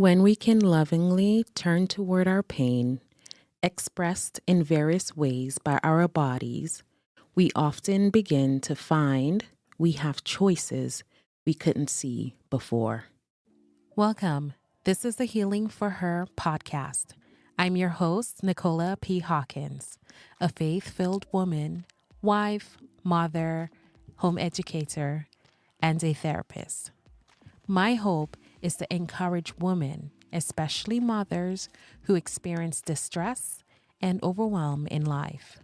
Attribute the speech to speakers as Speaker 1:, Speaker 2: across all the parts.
Speaker 1: When we can lovingly turn toward our pain, expressed in various ways by our bodies, we often begin to find we have choices we couldn't see before. Welcome. This is the Healing for Her podcast. I'm your host, Nicola P. Hawkins, a faith-filled woman, wife, mother, home educator, and a therapist. My hope is to encourage women, especially mothers, who experience distress and overwhelm in life,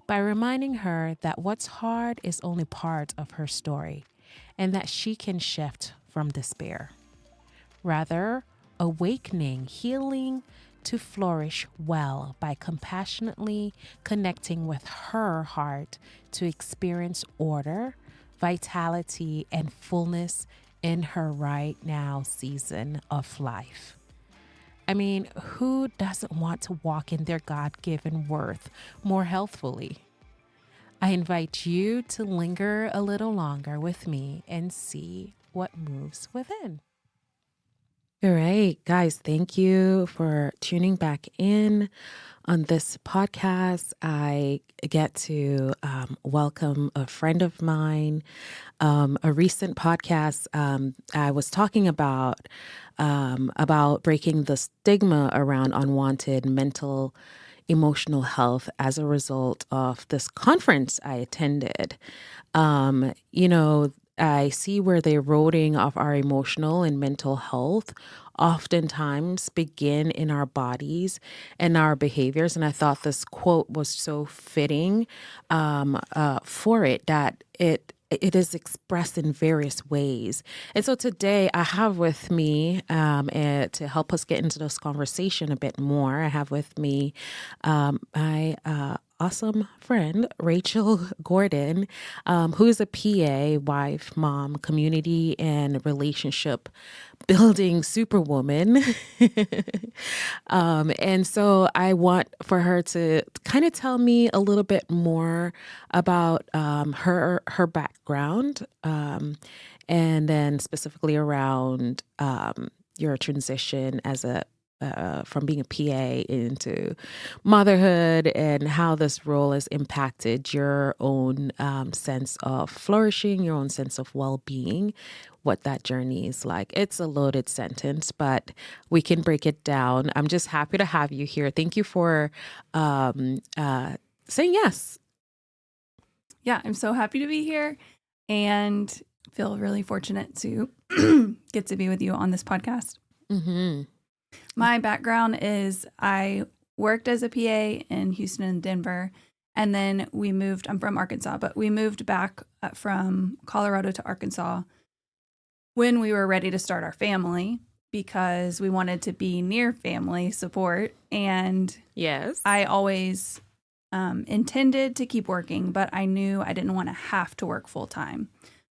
Speaker 1: by reminding her that what's hard is only part of her story and that she can shift from despair. Rather, awakening, healing to flourish well by compassionately connecting with her heart to experience order, vitality, and fullness in her right now season of life. I mean, who doesn't want to walk in their God-given worth more healthfully? I invite you to linger a little longer with me and see what moves within. All right, guys, thank you for tuning back in. On this podcast, I get to welcome a friend of mine. A recent podcast, I was talking about breaking the stigma around unwanted mental, emotional health as a result of this conference I attended. I see where the eroding of our emotional and mental health oftentimes begin in our bodies and our behaviors. And I thought this quote was so fitting for it, that it is expressed in various ways. And so today I have with me, to help us get into this conversation a bit more, I have with me my awesome friend, Rachel Gordon, who's a PA, wife, mom, community, and relationship building superwoman. And so I want for her to kind of tell me a little bit more about her background, and then specifically around your transition as a from being a PA into motherhood, and how this role has impacted your own sense of flourishing, your own sense of well-being, what that journey is like. It's a loaded sentence, but we can break it down. I'm just happy to have you here. Thank you for saying yes.
Speaker 2: Yeah, I'm so happy to be here and feel really fortunate to get to be with you on this podcast.
Speaker 1: Mm-hmm.
Speaker 2: My background is I worked as a PA in Houston and Denver, and then we moved. I'm from Arkansas, but we moved back from Colorado to Arkansas when we were ready to start our family, because we wanted to be near family support. And
Speaker 1: Yes,
Speaker 2: I always intended to keep working, but I knew I didn't want to have to work full time.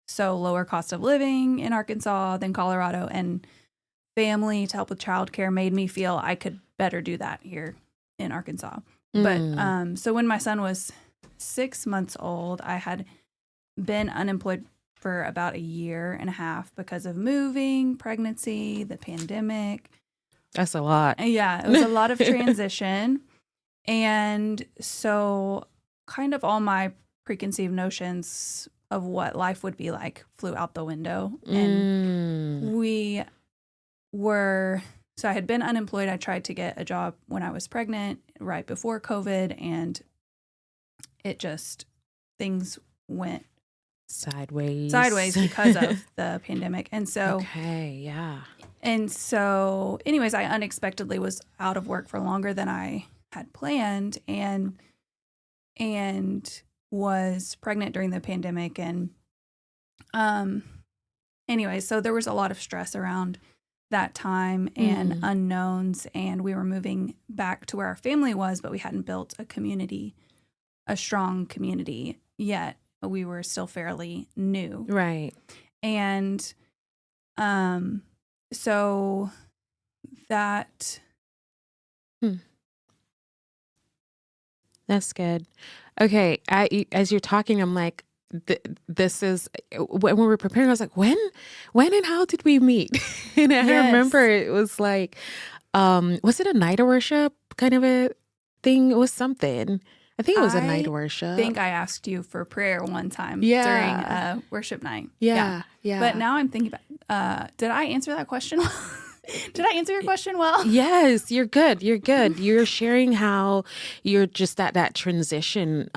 Speaker 2: So lower cost of living in Arkansas than Colorado, and family to help with childcare made me feel I could better do that here in Arkansas. But so when my son was 6 months old, I had been unemployed for about a year and a half because of moving, pregnancy, the pandemic.
Speaker 1: That's a lot.
Speaker 2: Yeah, it was a lot of transition. And so kind of all my preconceived notions of what life would be like flew out the window. And so I had been unemployed. I tried to get a job when I was pregnant right before COVID, and things went
Speaker 1: sideways
Speaker 2: because of the pandemic. And so,
Speaker 1: okay, yeah.
Speaker 2: And so anyways, I unexpectedly was out of work for longer than I had planned, and was pregnant during the pandemic. And anyway, so there was a lot of stress around that time and unknowns, and we were moving back to where our family was, but we hadn't built a strong community yet. We were still fairly new.
Speaker 1: Right.
Speaker 2: And so that
Speaker 1: That's good. Okay, as you're talking, I'm like, this is when we were preparing. I was like, when and how did we meet? And I remember
Speaker 2: Yes.
Speaker 1: it was like, was it a night of worship kind of a thing? It was something. I think it was a night
Speaker 2: I
Speaker 1: of worship.
Speaker 2: think I asked you for prayer one time during
Speaker 1: Yeah,
Speaker 2: a worship night. Yeah.
Speaker 1: yeah,
Speaker 2: But
Speaker 1: yeah.
Speaker 2: now I'm thinking about, did I answer that question well? Did I answer your question well?
Speaker 1: Yes, you're good. You're good. You're sharing how you're just at that transition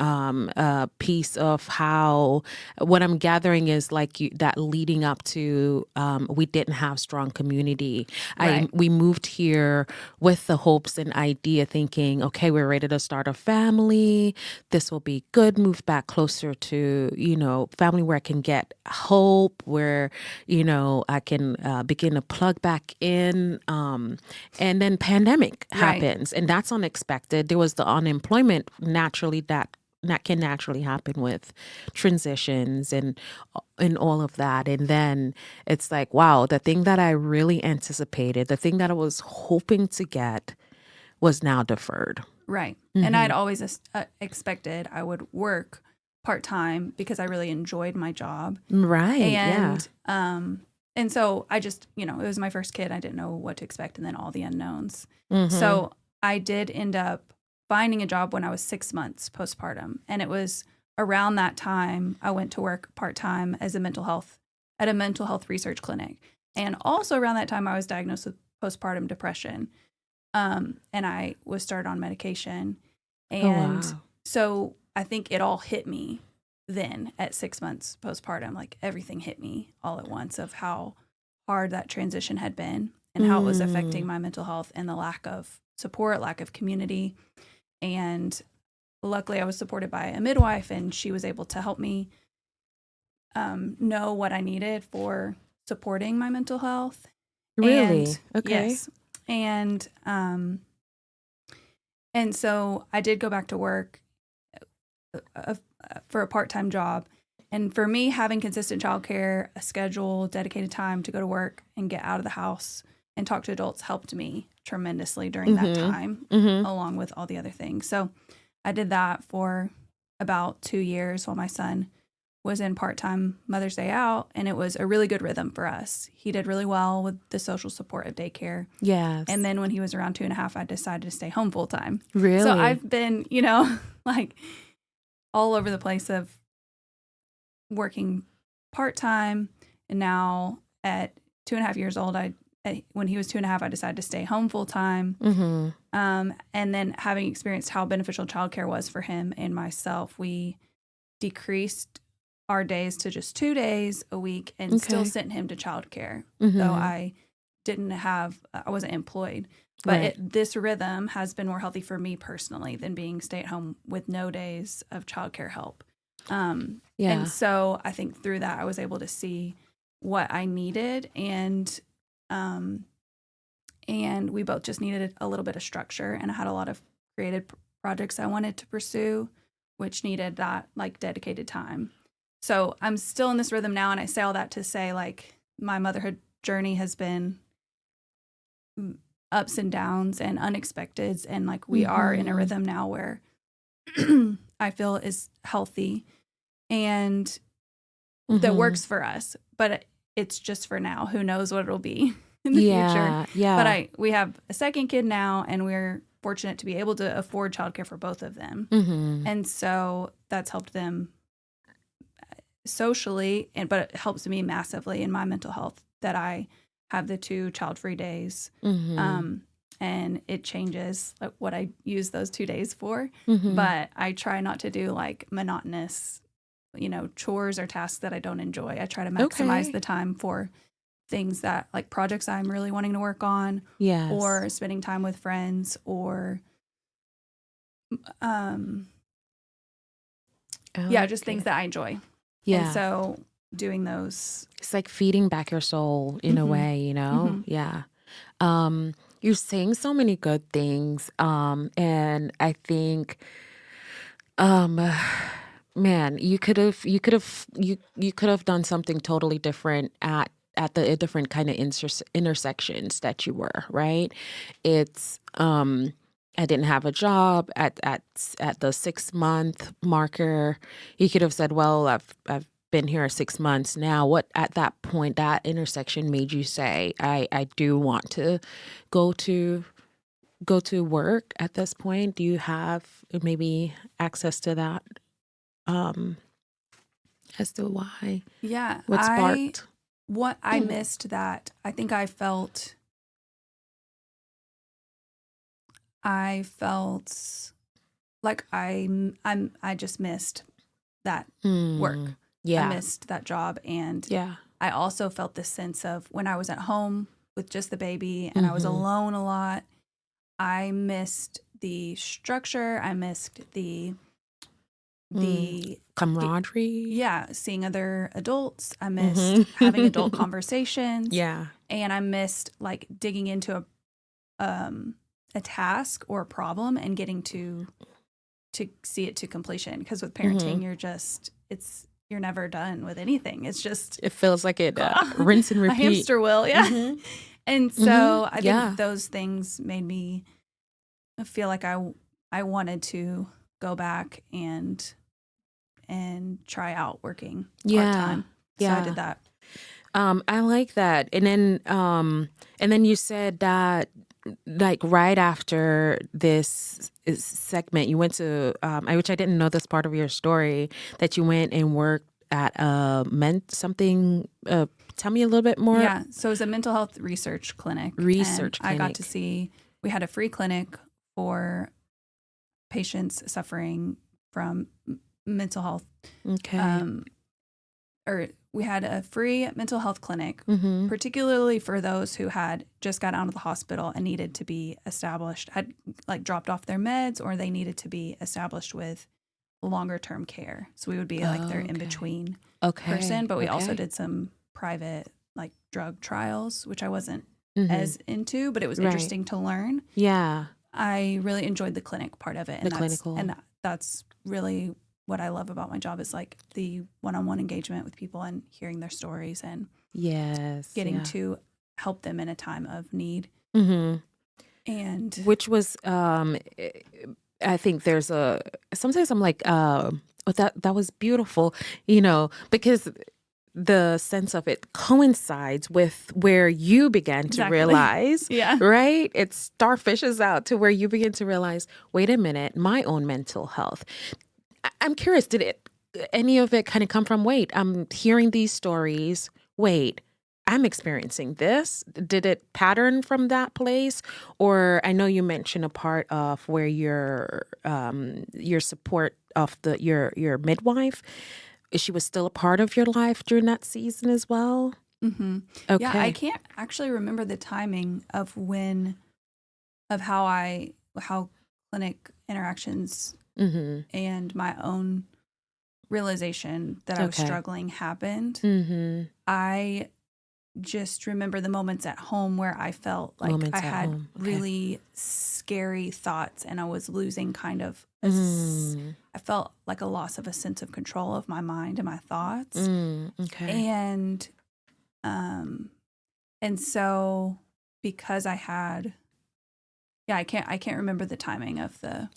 Speaker 1: piece of how what I'm gathering is like that leading up to we didn't have strong community.
Speaker 2: Right.
Speaker 1: We moved here with the hopes and idea thinking, okay, we're ready to start a family. This will be good. Move back closer to, family where I can get hope, where, I can begin to plug back in. And then pandemic
Speaker 2: Right.
Speaker 1: happens, and that's unexpected. There was the unemployment naturally that can naturally happen with transitions and all of that. And then it's like, wow, the thing that I really anticipated, the thing that I was hoping to get was now deferred.
Speaker 2: Right. And
Speaker 1: Mm-hmm.
Speaker 2: I'd always expected I would work part-time because I really enjoyed my job.
Speaker 1: Right. Yeah.
Speaker 2: And so I just, it was my first kid. I didn't know what to expect and then all the unknowns.
Speaker 1: Mm-hmm.
Speaker 2: So I did end up finding a job when I was 6 months postpartum. And it was around that time I went to work part-time as a mental health research clinic. And also around that time I was diagnosed with postpartum depression. And I was started on medication.
Speaker 1: Oh
Speaker 2: And
Speaker 1: wow.
Speaker 2: so I think it all hit me then at 6 months postpartum. Like everything hit me all at once of how hard that transition had been and how it was affecting my mental health and the lack of support, lack of community. And luckily I was supported by a midwife and she was able to help me know what I needed for supporting my mental health.
Speaker 1: Really?
Speaker 2: And
Speaker 1: Okay.
Speaker 2: yes. And so I did go back to work for a part-time job. And for me, having consistent childcare, a schedule, dedicated time to go to work and get out of the house and talk to adults helped me tremendously during that time, along with all the other things. So I did that for about 2 years while my son was in part-time Mother's Day out, and it was a really good rhythm for us. He did really well with the social support of daycare.
Speaker 1: Yes.
Speaker 2: And then when he was around 2.5, I decided to stay home full-time.
Speaker 1: Really?
Speaker 2: So I've been, like all over the place of working part-time. And now at 2.5 years old, when he was 2.5, I decided to stay home full-time. And then having experienced how beneficial childcare was for him and myself, we decreased our days to just 2 days a week and still sent him to childcare. So I wasn't employed. But this rhythm has been more healthy for me personally than being stay at home with no days of childcare help. And so I think through that, I was able to see what I needed. And we both just needed a little bit of structure. And I had a lot of creative projects I wanted to pursue, which needed that like dedicated time. So I'm still in this rhythm now. And I say all that to say like my motherhood journey has been ups and downs and unexpecteds. And like we are in a rhythm now where I feel is healthy and that works for us. But it's just for now. Who knows what it'll be in the future.
Speaker 1: Yeah.
Speaker 2: But we have a second kid now and we're fortunate to be able to afford childcare for both of them. And so that's helped them socially, but it helps me massively in my mental health that I have the 2 child-free days. And it changes like what I use those 2 days for. But I try not to do like monotonous, chores or tasks that I don't enjoy. I try to maximize the time for things that like projects I'm really wanting to work on, or spending time with friends, or just things that I enjoy. Yeah. And so doing those,
Speaker 1: it's like feeding back your soul in a way, Yeah. You're saying so many good things. And I think, man, you could have done something totally different at the different kind of intersections that you were, right? It's I didn't have a job at the 6 month marker. You could have said, well, I've been here 6 months now. What at that point, that intersection made you say, I do want to go to work at this point? Do you have maybe access to that as to why?
Speaker 2: Yeah.
Speaker 1: What sparked?
Speaker 2: I missed that. I think I felt like I just missed that work.
Speaker 1: Yeah.
Speaker 2: I missed that job. And
Speaker 1: Yeah.
Speaker 2: I also felt this sense of when I was at home with just the baby and I was alone a lot, I missed the structure. I missed the
Speaker 1: camaraderie.
Speaker 2: Seeing other adults. I missed having adult conversations.
Speaker 1: Yeah.
Speaker 2: And I missed like digging into a task or a problem and getting to see it to completion. Because with parenting, you're never done with anything. It's just
Speaker 1: it feels like it rinse and repeat.
Speaker 2: A hamster wheel, yeah. And so I think those things made me feel like I wanted to go back and try out working part-time. So I did that.
Speaker 1: I like that. And then you said that like right after this segment, you went to, which I didn't know this part of your story, that you went and worked at something. Tell me a little bit more.
Speaker 2: Yeah. So it was a mental health research clinic. I got to see, we had a free clinic for patients suffering from mental health.
Speaker 1: Okay.
Speaker 2: Or we had a free mental health clinic, particularly for those who had just got out of the hospital and needed to be established, had like dropped off their meds, or they needed to be established with longer term care. So we would be like their in-between person, but we also did some private like drug trials, which I wasn't as into, but it was interesting to learn.
Speaker 1: Yeah.
Speaker 2: I really enjoyed the clinic part of it. And
Speaker 1: clinical.
Speaker 2: And that's really what I love about my job is like the one-on-one engagement with people and hearing their stories and getting to help them in a time of need. And
Speaker 1: which was, I think there's sometimes I'm like, that was beautiful, because the sense of it coincides with where you began to realize, right? It starfishes out to where you begin to realize, wait a minute, my own mental health. I'm curious, did any of it kind of come from, wait, I'm hearing these stories, wait, I'm experiencing this. Did it pattern from that place? Or I know you mentioned a part of where your support of your midwife, she was still a part of your life during that season as well?
Speaker 2: Okay. Yeah, I can't actually remember the timing of how clinic interactions and my own realization that I was struggling happened. I just remember the moments at home where I felt like I had really scary thoughts and I was losing kind of, I felt like a loss of a sense of control of my mind and my thoughts. And so because I had, I can't remember the timing of the,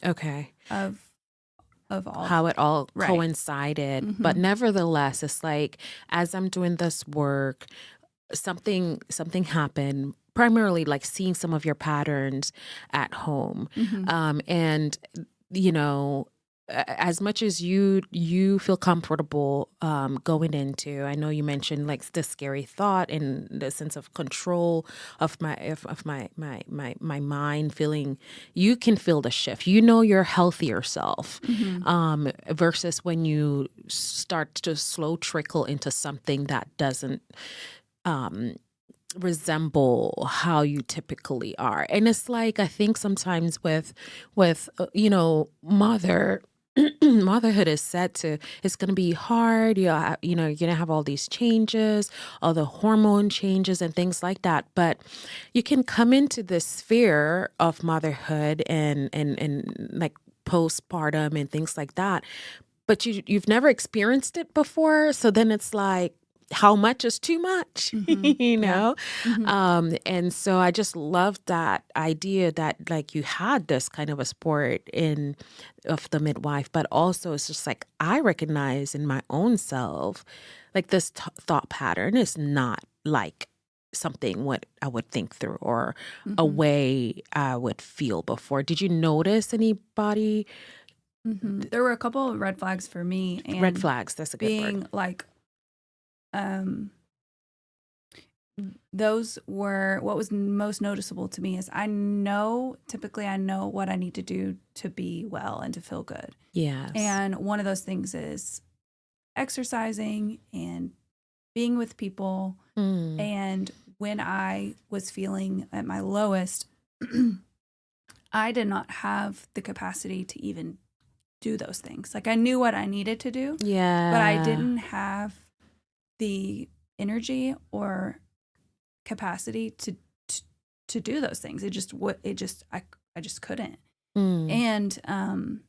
Speaker 2: of all
Speaker 1: how it all coincided. But nevertheless, it's like, as I'm doing this work, something happened, primarily like seeing some of your patterns at home. And, as much as you feel comfortable going into, I know you mentioned like the scary thought and the sense of control of my mind feeling, you can feel the shift. Your healthier self versus when you start to slow trickle into something that doesn't resemble how you typically are. And it's like, I think sometimes with motherhood is it's going to be hard. You're going to have all these changes, all the hormone changes and things like that. But you can come into this sphere of motherhood and like postpartum and things like that. But you've never experienced it before. So then it's like, how much is too much,
Speaker 2: Mhm.
Speaker 1: you
Speaker 2: Yeah.
Speaker 1: know?
Speaker 2: Mhm.
Speaker 1: And so I just love that idea that like you had this kind of a sport in of the midwife, but also it's just like I recognize in my own self, like this thought pattern is not like something what I would think through or a
Speaker 2: Mhm.
Speaker 1: way I would feel before. Did you notice anybody?
Speaker 2: Mhm. There were a couple of red flags for me,
Speaker 1: Red
Speaker 2: and
Speaker 1: flags, that's a good word.
Speaker 2: being like, um, those were what was most noticeable to me is typically I know what I need to do to be well and to feel good.
Speaker 1: Yes.
Speaker 2: And one of those things is exercising and being with people.
Speaker 1: Mm.
Speaker 2: And when I was feeling at my lowest, I did not have the capacity to even do those things. Like I knew what I needed to do, but I
Speaker 1: Yeah.
Speaker 2: didn't have the energy or capacity to, to do those things. I just couldn't.
Speaker 1: Mm.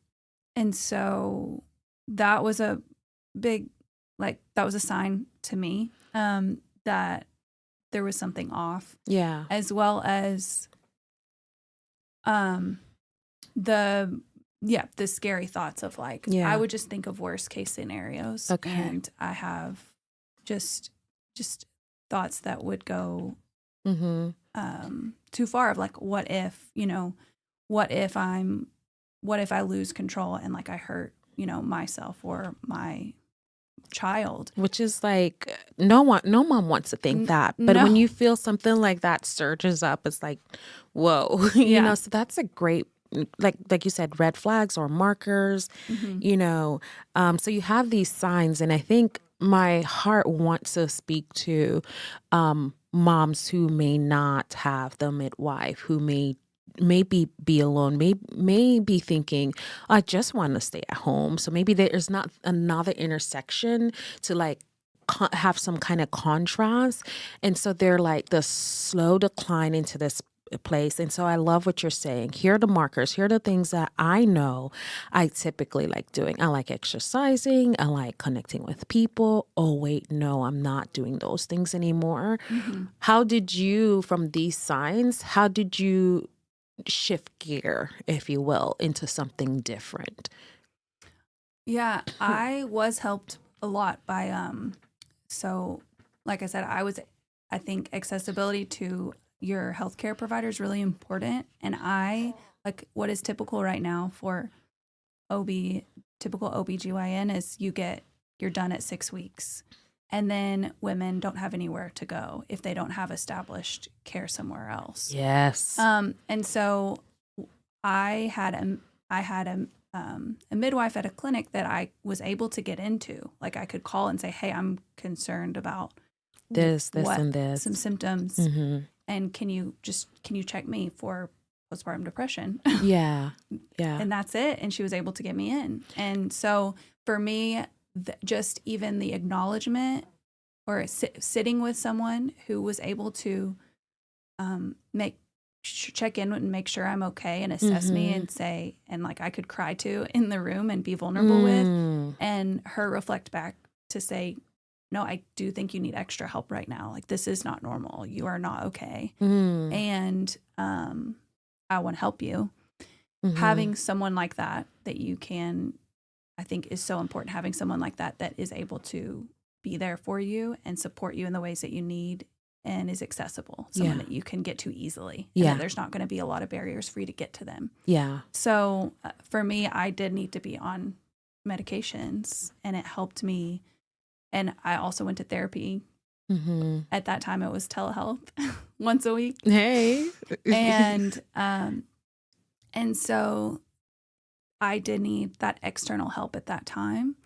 Speaker 2: And so that was a big, like that was a sign to me that there was something off,
Speaker 1: Yeah.
Speaker 2: as well as um the scary thoughts of like I
Speaker 1: Yeah.
Speaker 2: would just think of worst case scenarios,
Speaker 1: Okay.
Speaker 2: and I have just just thoughts that would go
Speaker 1: Mm-hmm.
Speaker 2: too far of like what if I lose control and like I hurt myself or my child.
Speaker 1: Which is like no mom wants to think that. But when
Speaker 2: No.
Speaker 1: you feel something like that surges up, it's like, whoa,
Speaker 2: Yeah.
Speaker 1: so that's a great like you said, red flags or markers,
Speaker 2: Hmm.
Speaker 1: you know. So you have these signs, and I think my heart wants to speak to moms who may not have the midwife, who maybe be alone, may be thinking, I just want to stay at home. So maybe there's not another intersection to like have some kind of contrast. And so they're like the slow decline into this place. And so I love what you're saying. Here are the markers. Here are the things that I know I typically like doing. I like exercising. I like connecting with people. Oh, wait, no, I'm not doing those things anymore.
Speaker 2: Hmm.
Speaker 1: How did you, from these signs, how did you shift gear, if you will, into something different?
Speaker 2: Yeah, I was helped a lot by so like I said, I think accessibility to your healthcare provider is really important, and I like what is typical right now for OB typical OBGYN is you're done at 6 weeks. And then women don't have anywhere to go if they don't have established care somewhere else.
Speaker 1: Yes.
Speaker 2: And so I had a midwife at a clinic that I was able to get into. Like I could call and say, "Hey, I'm concerned about
Speaker 1: This,
Speaker 2: what
Speaker 1: and
Speaker 2: some
Speaker 1: this.
Speaker 2: symptoms,
Speaker 1: Mm-hmm.
Speaker 2: and can you check me for postpartum depression?"
Speaker 1: Yeah. Yeah.
Speaker 2: And that's it. And she was able to get me in. And so for me, just even the acknowledgement or sitting with someone who was able to make check in and make sure I'm okay and assess me
Speaker 1: Mm-hmm.
Speaker 2: and say, and like I could cry to in the room and be vulnerable with,
Speaker 1: Mm.
Speaker 2: and her reflect back to say, no, I do think you need extra help right now. Like this is not normal. You are not okay.
Speaker 1: Mm.
Speaker 2: And I want to help you.
Speaker 1: Mm-hmm.
Speaker 2: Having someone like that you can, I think is so important. Having someone like that is able to be there for you and support you in the ways that you need and is accessible, someone
Speaker 1: Yeah.
Speaker 2: that you can get to easily, and that
Speaker 1: Yeah.
Speaker 2: there's not going to be a lot of barriers for you to get to them.
Speaker 1: Yeah.
Speaker 2: So for me, I did need to be on medications, and it helped me. And I also went to therapy.
Speaker 1: Mm-hmm.
Speaker 2: At that time, it was telehealth once a week.
Speaker 1: Hey.
Speaker 2: And so I did need that external help at that time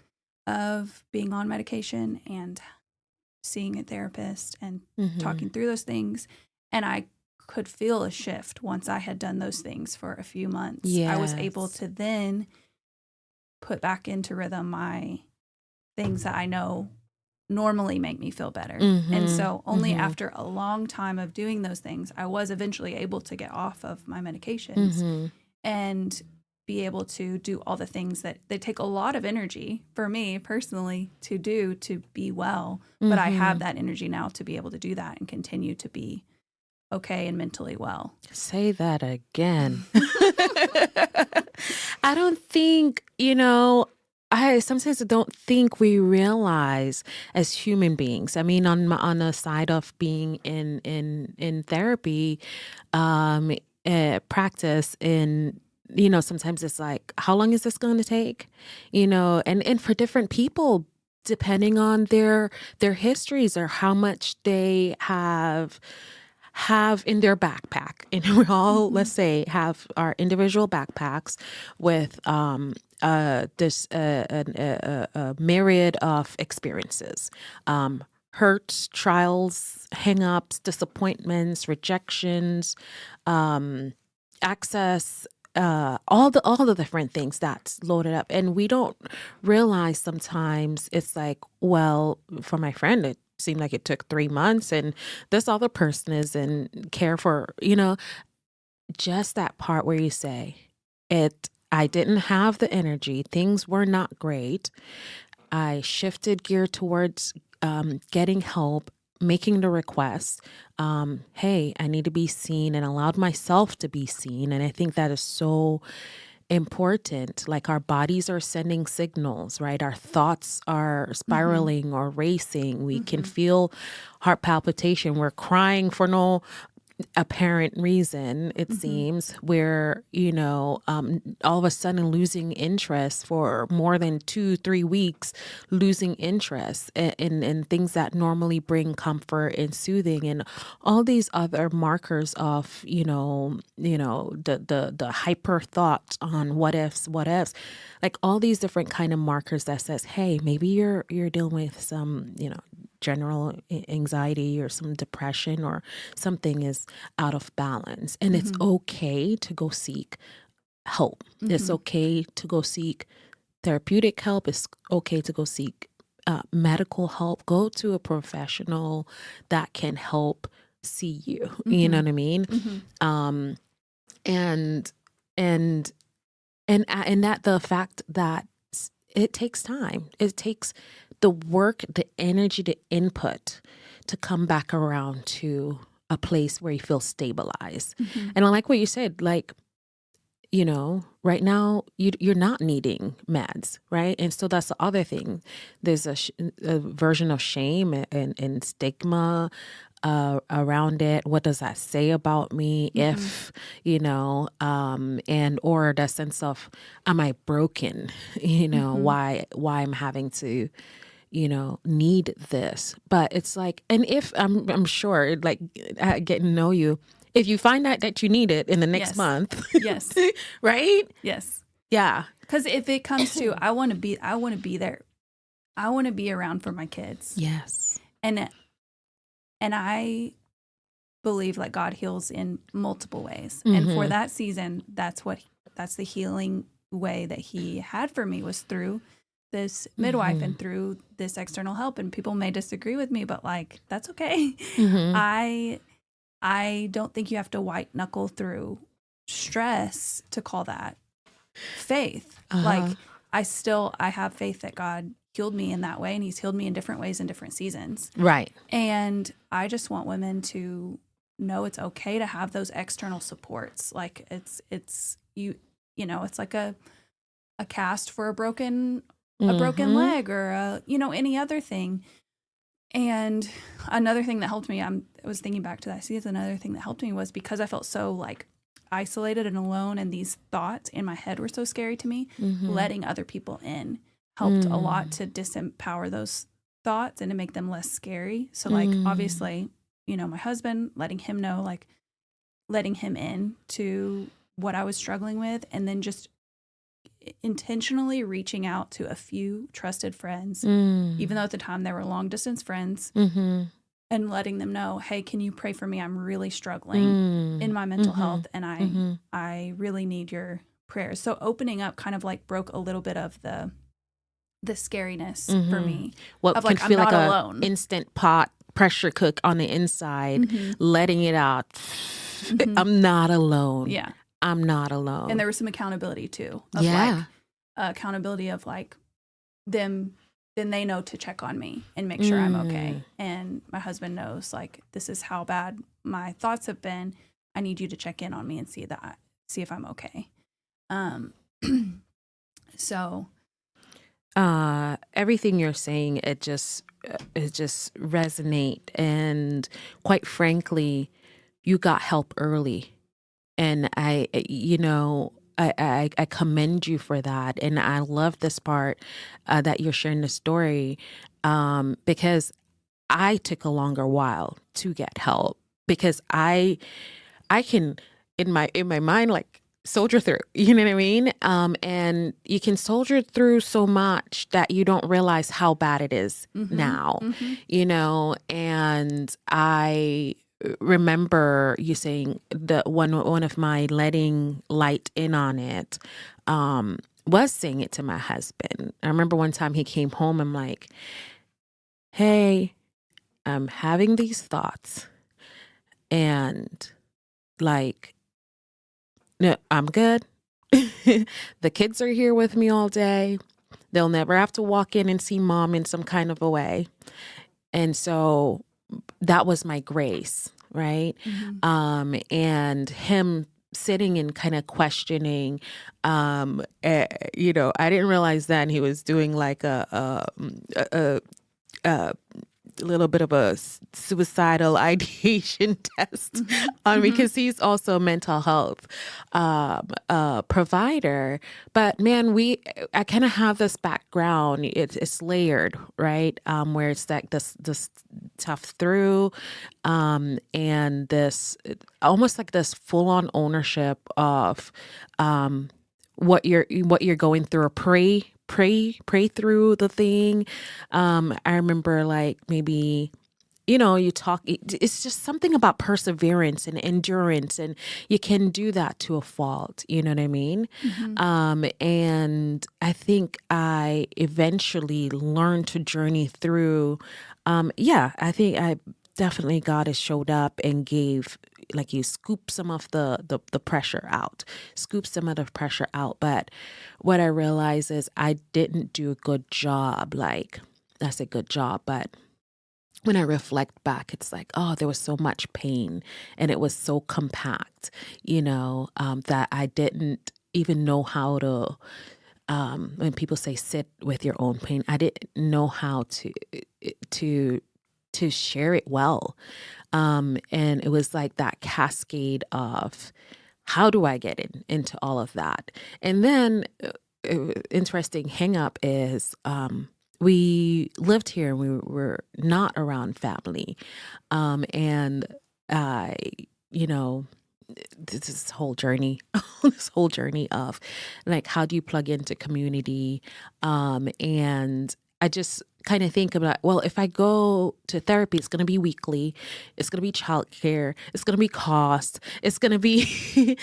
Speaker 2: of being on medication and seeing a therapist and
Speaker 1: Mm-hmm.
Speaker 2: talking through those things. And I could feel a shift once I had done those things for a few months. I was able
Speaker 1: Yes.
Speaker 2: to then put back into rhythm my things that I know normally make me feel better. And
Speaker 1: Mm-hmm.
Speaker 2: so only
Speaker 1: Mm-hmm.
Speaker 2: after a long time of doing those things, I was eventually able to get off of my medications.
Speaker 1: Mm-hmm.
Speaker 2: And be able to do all the things that they take a lot of energy for me personally to do to be well. But I have that energy now to be able to do that and continue to be okay and mentally well.
Speaker 1: Say that again. I don't think, I sometimes don't think we realize as human beings. I mean, on the side of being in therapy, practice in, sometimes it's like, how long is this going to take? And for different people, depending on their histories or how much they have in their backpack. And we all, let's say, have our individual backpacks with a myriad of experiences, hurts, trials, hang-ups, disappointments, rejections, access, all the different things that's loaded up. And we don't realize sometimes it's like, well, for my friend, it seemed like it took 3 months, and this other person is in care for, just that part where you say, I didn't have the energy. Things were not great. I shifted gear towards getting help, making the request. Hey, I need to be seen, and allowed myself to be seen. And I think that is so important. Like, our bodies are sending signals, right? Our thoughts are spiraling or racing. We can feel heart palpitation. We're crying for no apparent reason, it seems, where, all of a sudden losing interest for more than 2-3 weeks, losing interest in things that normally bring comfort and soothing, and all these other markers of, the hyper thoughts on what ifs, like all these different kind of markers that says, hey, maybe you're dealing with some, general anxiety or some depression, or something is out of balance. And it's okay to go seek help. It's okay to go seek therapeutic help. It's okay to go seek medical help. Go to a professional that can help see you. You know what I mean? And that the fact that it takes time. It takes the work, the energy, the input to come back around to a place where you feel stabilized. And I like what you said, like, right now you're not needing meds, right? And so that's the other thing. There's a version of shame and stigma around it. What does that say about me if, and or the sense of, am I broken? Why I'm having to, need this. But it's like, and if I'm sure, like, getting to know you, if you find out that you need it in the next month,
Speaker 2: yes,
Speaker 1: right?
Speaker 2: Yes,
Speaker 1: yeah.
Speaker 2: Because if it comes to, I want to be there. I want to be around for my kids.
Speaker 1: Yes.
Speaker 2: And I believe like God heals in multiple ways. And for that season, that's the healing way that he had for me, was through this midwife and through this external help. And people may disagree with me, but like, that's okay. I don't think you have to white knuckle through stress to call that faith. Like, I have faith that God healed me in that way, and he's healed me in different ways in different seasons.
Speaker 1: Right.
Speaker 2: And I just want women to know it's okay to have those external supports. Like, it's it's like a cast for a broken leg, or any other thing. And another thing that helped me, I was thinking back to that season, another thing that helped me was because I felt so like isolated and alone, and these thoughts in my head were so scary to me, letting other people in helped a lot to disempower those thoughts and to make them less scary. So like, obviously, my husband, letting him know, like letting him in to what I was struggling with, and then just intentionally reaching out to a few trusted friends, even though at the time they were long distance friends, and letting them know, hey, can you pray for me? I'm really struggling in my mental health, and I really need your prayers. So opening up kind of like broke a little bit of the scariness for me.
Speaker 1: What
Speaker 2: of
Speaker 1: can
Speaker 2: like,
Speaker 1: feel
Speaker 2: I'm
Speaker 1: like
Speaker 2: not
Speaker 1: a
Speaker 2: alone.
Speaker 1: instant pot pressure cook on the inside, letting it out. I'm not alone.
Speaker 2: Yeah.
Speaker 1: I'm not alone.
Speaker 2: And there was some accountability too, of
Speaker 1: Yeah.
Speaker 2: accountability of them, then they know to check on me and make sure I'm okay. And my husband knows this is how bad my thoughts have been. I need you to check in on me and see if I'm okay. So
Speaker 1: everything you're saying, it just resonate. And quite frankly, you got help early. And I commend you for that. And I love this part that you're sharing the story because I took a longer while to get help because I can in my mind soldier through, you know what I mean? And you can soldier through so much that you don't realize how bad it is now, and I remember you saying the one of my letting light in on it was saying it to my husband. I remember one time he came home, I'm like, hey, I'm having these thoughts and no, I'm good. The kids are here with me all day. They'll never have to walk in and see mom in some kind of a way. And so that was my grace, right? And him sitting and kind of questioning, I didn't realize then he was doing a little bit of a suicidal ideation test on me because he's also a mental health provider. But man, I kind of have this background. It's layered, right? Where it's this tough through, and this almost like this full on ownership of what you're going through, or pray through the thing. I remember maybe, you talk, it's just something about perseverance and endurance, and you can do that to a fault. You know what I mean? And I think I eventually learned to journey through. I think definitely God has showed up and gave, you scoop some of the pressure out, But what I realized is I didn't do a good job. That's a good job. But when I reflect back, it's there was so much pain and it was so compact, that I didn't even know how to, when people say sit with your own pain, I didn't know how to share it well. And it was that cascade of how do I get into all of that? And then interesting hang up is we lived here and we were not around family. And I, this whole journey, of how do you plug into community? And I just kind of think about, well, if I go to therapy, it's going to be weekly, it's going to be childcare, it's going to be cost, it's going to be,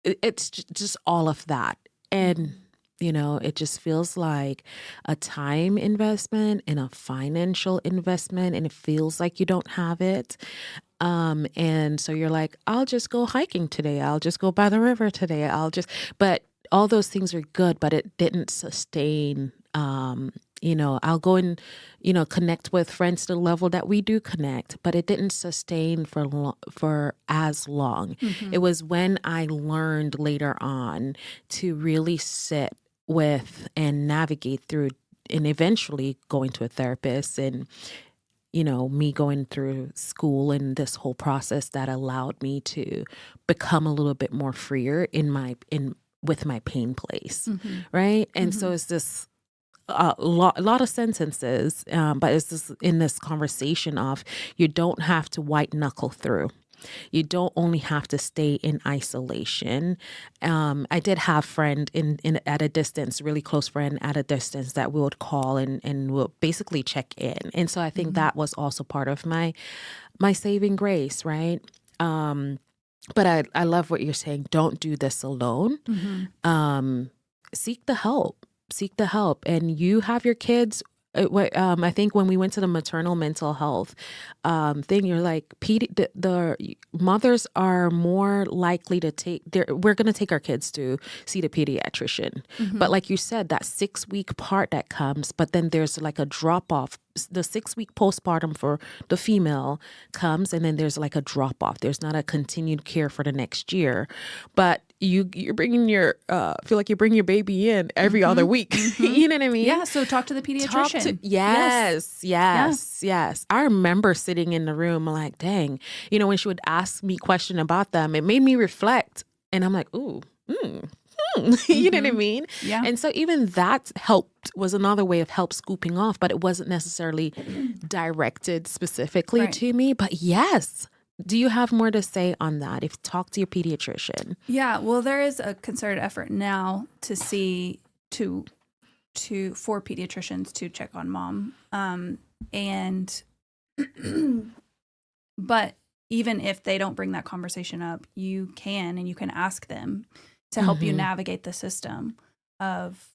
Speaker 1: it's just all of that. And, it just feels like a time investment and a financial investment, and it feels like you don't have it. And so you're like, I'll just go hiking today. I'll just go by the river today. But all those things are good, but it didn't sustain. I'll go and, connect with friends to the level that we do connect, but it didn't sustain for as long. It was when I learned later on to really sit with and navigate through, and eventually going to a therapist, and me going through school and this whole process that allowed me to become a little bit more freer with my pain place. Right. And so it's this a lot of sentences, but it's this in this conversation of you don't have to white knuckle through. You don't only have to stay in isolation. I did have friend in at a distance, really close friend at a distance, that we would call and will basically check in. And so I think that was also part of my saving grace, right? But I love what you're saying. Don't do this alone. Seek the help. And you have your kids I think when we went to the maternal mental health thing, you're like, the mothers are more likely to we're going to take our kids to see the pediatrician. But like you said, that 6-week part that comes, but then there's like a drop off. The 6-week postpartum for the female comes, and then there's like a drop off. There's not a continued care for the next year. But you're bringing feel like you bring your baby in every other week. You know what I mean?
Speaker 2: Yeah. So talk to the pediatrician.
Speaker 1: Yes. I remember sitting in the room like, dang, when she would ask me question about them, it made me reflect. And I'm like, ooh, you know what I mean?
Speaker 2: Yeah.
Speaker 1: And so even that was another way of help scooping off, but it wasn't necessarily directed specifically to me. But yes. Do you have more to say on that? If talk to your pediatrician.
Speaker 2: Yeah, well, there is a concerted effort now to see for pediatricians to check on mom, and but even if they don't bring that conversation up, you can ask them to help you navigate the system of.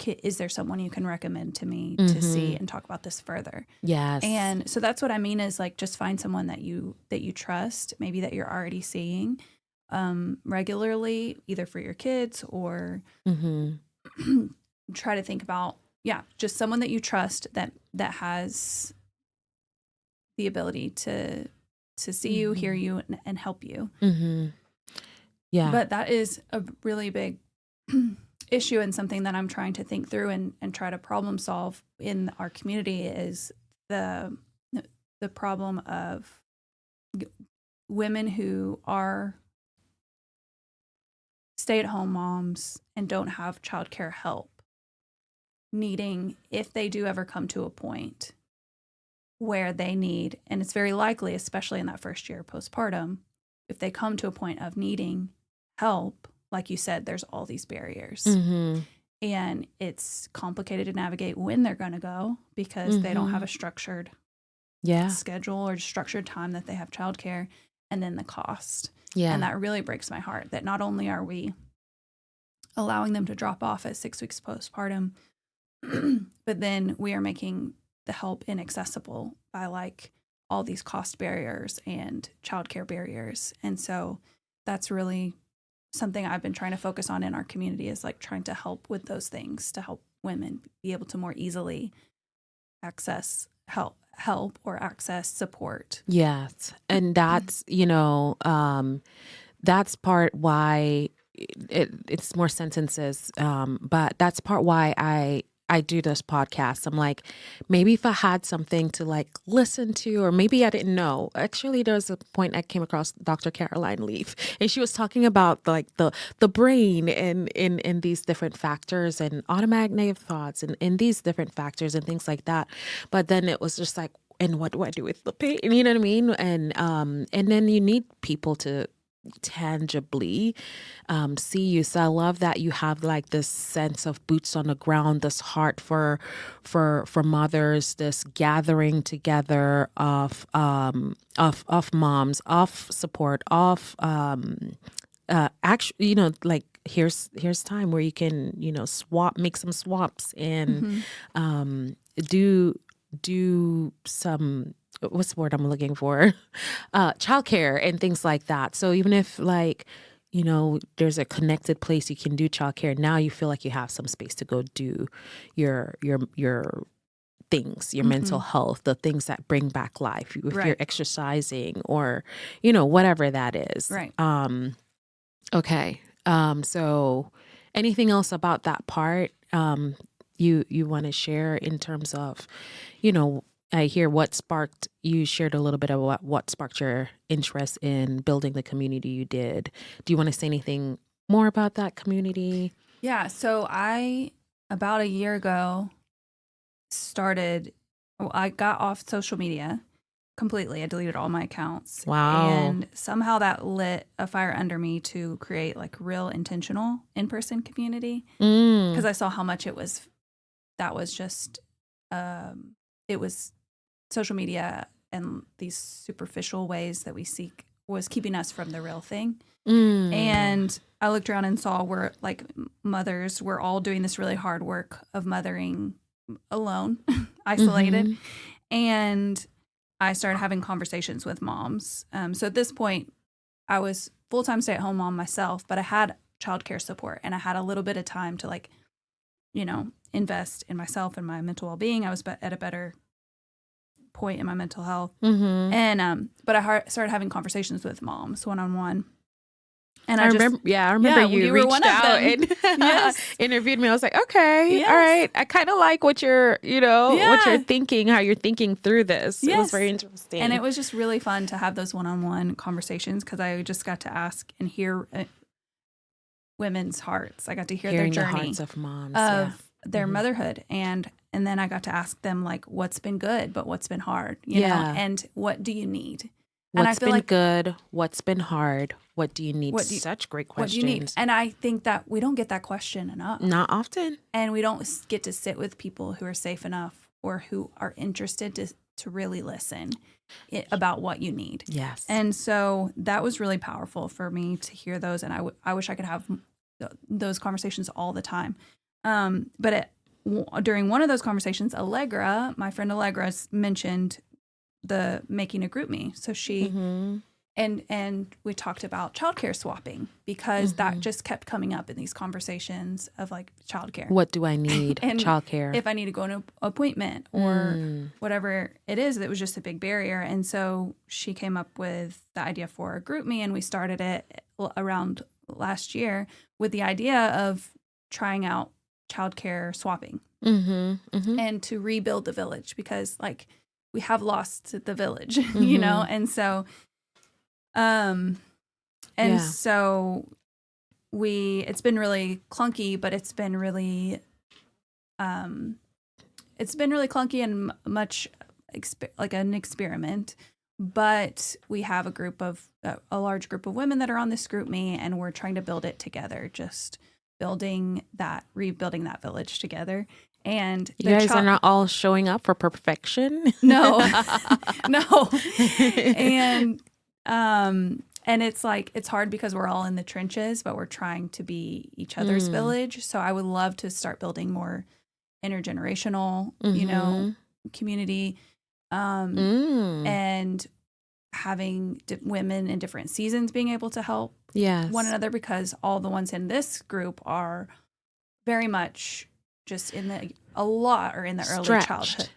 Speaker 2: Is there someone you can recommend to me to see and talk about this further?
Speaker 1: Yes.
Speaker 2: And so that's what I mean is like just find someone that you trust, maybe that you're already seeing regularly, either for your kids or try to think about, just someone that you trust that has the ability to see you, hear you, and help you. Yeah. But that is a really big issue, and something that I'm trying to think through and try to problem solve in our community is the problem of women who are stay-at-home moms and don't have childcare help, needing, if they do ever come to a point where they need, and it's very likely, especially in that first year postpartum, if they come to a point of needing help, like you said, there's all these barriers. And it's complicated to navigate when they're going to go because they don't have a structured schedule or structured time that they have childcare, and then the cost. Yeah. And that really breaks my heart that not only are we allowing them to drop off at 6 weeks postpartum, but then we are making the help inaccessible by like all these cost barriers and childcare barriers. And so that's really something I've been trying to focus on in our community, is like trying to help with those things to help women be able to more easily access help or access support.
Speaker 1: Yes. And that's, that's part why it's more sentences. But that's part why I do this podcast. I'm like, maybe if I had something to like listen to, or maybe I didn't know. Actually, there was a point I came across Dr. Caroline Leaf, and she was talking about like the brain and in these different factors and automatic negative thoughts and these different factors and things like that. But then it was just like, and what do I do with the pain? You know what I mean? And then you need people to tangibly see you. So I love that you have like this sense of boots on the ground, this heart for mothers, this gathering together of moms, of support, of actually, like here's time where you can make some swaps and do some, what's the word I'm looking for? Childcare and things like that. So even if like, there's a connected place you can do childcare, now you feel like you have some space to go do your things, your mental health, the things that bring back life. If you're exercising or, whatever that is.
Speaker 2: Right.
Speaker 1: Okay. So anything else about that part you want to share in terms of, I hear you shared a little bit of what sparked your interest in building the community you did. Do you want to say anything more about that community?
Speaker 2: Yeah. So about a year ago, I got off social media completely. I deleted all my accounts.
Speaker 1: Wow.
Speaker 2: And somehow that lit a fire under me to create like real intentional in-person community. Because I saw how much it was social media and these superficial ways that we seek was keeping us from the real thing. And I looked around and saw we're all doing this really hard work of mothering alone, isolated.
Speaker 1: Mhm.
Speaker 2: And I started having conversations with moms. So at this point, I was full-time stay-at-home mom myself, but I had childcare support and I had a little bit of time to like, invest in myself and my mental well-being. I was at a better point in my mental health.
Speaker 1: Mhm.
Speaker 2: And but I started having conversations with moms one-on-one. And
Speaker 1: I remember you
Speaker 2: were one
Speaker 1: reached
Speaker 2: of
Speaker 1: out
Speaker 2: them.
Speaker 1: and
Speaker 2: Yes.
Speaker 1: interviewed me. I was like, okay, all
Speaker 2: Yes.
Speaker 1: right. I kind of like what you're, what you're
Speaker 2: Yeah.
Speaker 1: thinking, how you're thinking through this. It was
Speaker 2: Yes.
Speaker 1: very interesting.
Speaker 2: And it was just really fun to have those one-on-one conversations because I just got to ask and hear women's hearts. I got to hear
Speaker 1: Hearing
Speaker 2: their
Speaker 1: the
Speaker 2: journey
Speaker 1: hearts of moms,
Speaker 2: of their
Speaker 1: Mhm.
Speaker 2: motherhood. And then I got to ask them like, what's been good, but what's been hard,
Speaker 1: Yeah.
Speaker 2: and what do you need? And I
Speaker 1: What's
Speaker 2: feel
Speaker 1: been
Speaker 2: like
Speaker 1: good? What's been hard? What do you need? Such great
Speaker 2: what do you need?
Speaker 1: questions.
Speaker 2: And I think that we don't get that question enough.
Speaker 1: Not often.
Speaker 2: And we don't get to sit with people who are safe enough or who are interested to really listen about what you need.
Speaker 1: Yes.
Speaker 2: And so that was really powerful for me to hear those. And I wish I could have those conversations all the time. But during one of those conversations, my friend Allegra mentioned the making a group me. So she,
Speaker 1: Mhm.
Speaker 2: and we talked about childcare swapping because that just kept coming up in these conversations of like childcare.
Speaker 1: What do I need?
Speaker 2: And
Speaker 1: childcare.
Speaker 2: if I need to go on an appointment or whatever it is, it was just a big barrier. And so she came up with the idea for a group me, and we started it around last year with the idea of trying out childcare swapping and to rebuild the village because like we have lost the village, and so so it's been really clunky, but it's been really clunky and much like an experiment. But we have a large group of women that are on this group me, and we're trying to build it together, just rebuilding that village together. And
Speaker 1: you guys are not all showing up for perfection.
Speaker 2: No, no. And it's like, it's hard because we're all in the trenches, but we're trying to be each other's village. So I would love to start building more intergenerational, community, and having women in different seasons being able to help one another, because all the ones in this group are very much just a lot are in the early childhood.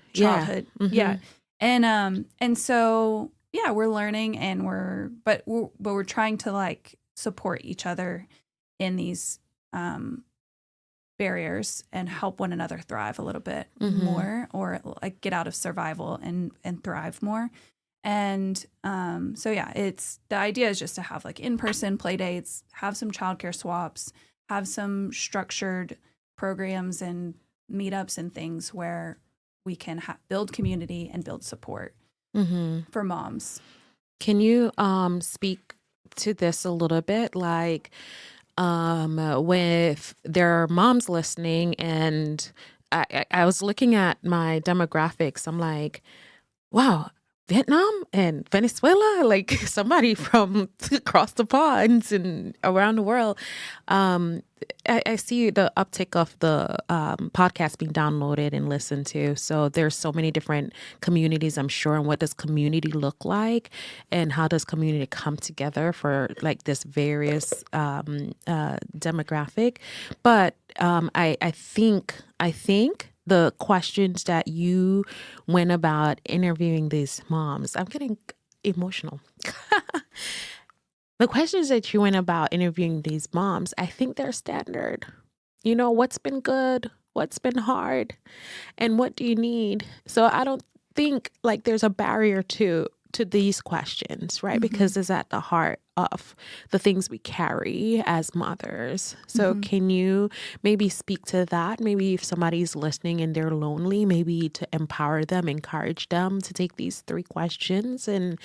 Speaker 2: Yeah. And so, yeah, we're learning and but we're trying to like support each other in these barriers and help one another thrive a little bit more, or like get out of survival and thrive more. And so yeah, the idea is just to have like in-person play dates, have some childcare swaps, have some structured programs and meetups and things where we can build community and build support for moms.
Speaker 1: Can you speak to this a little bit? Like, with there are moms listening, and I was looking at my demographics. I'm like, wow, Vietnam and Venezuela, like somebody from across the ponds and around the world. I see the uptick of the podcast being downloaded and listened to. So there's so many different communities, I'm sure. And what does community look like? And how does community come together for like this various demographic? But I think the questions that you went about interviewing these moms, I'm getting emotional. The questions that you went about interviewing these moms, I think they're standard. What's been good, what's been hard, and what do you need? So I don't think like there's a barrier to these questions, right? Because it's at the heart of the things we carry as mothers. So can you maybe speak to that? Maybe if somebody's listening and they're lonely, maybe to empower them, encourage them to take these 3 questions and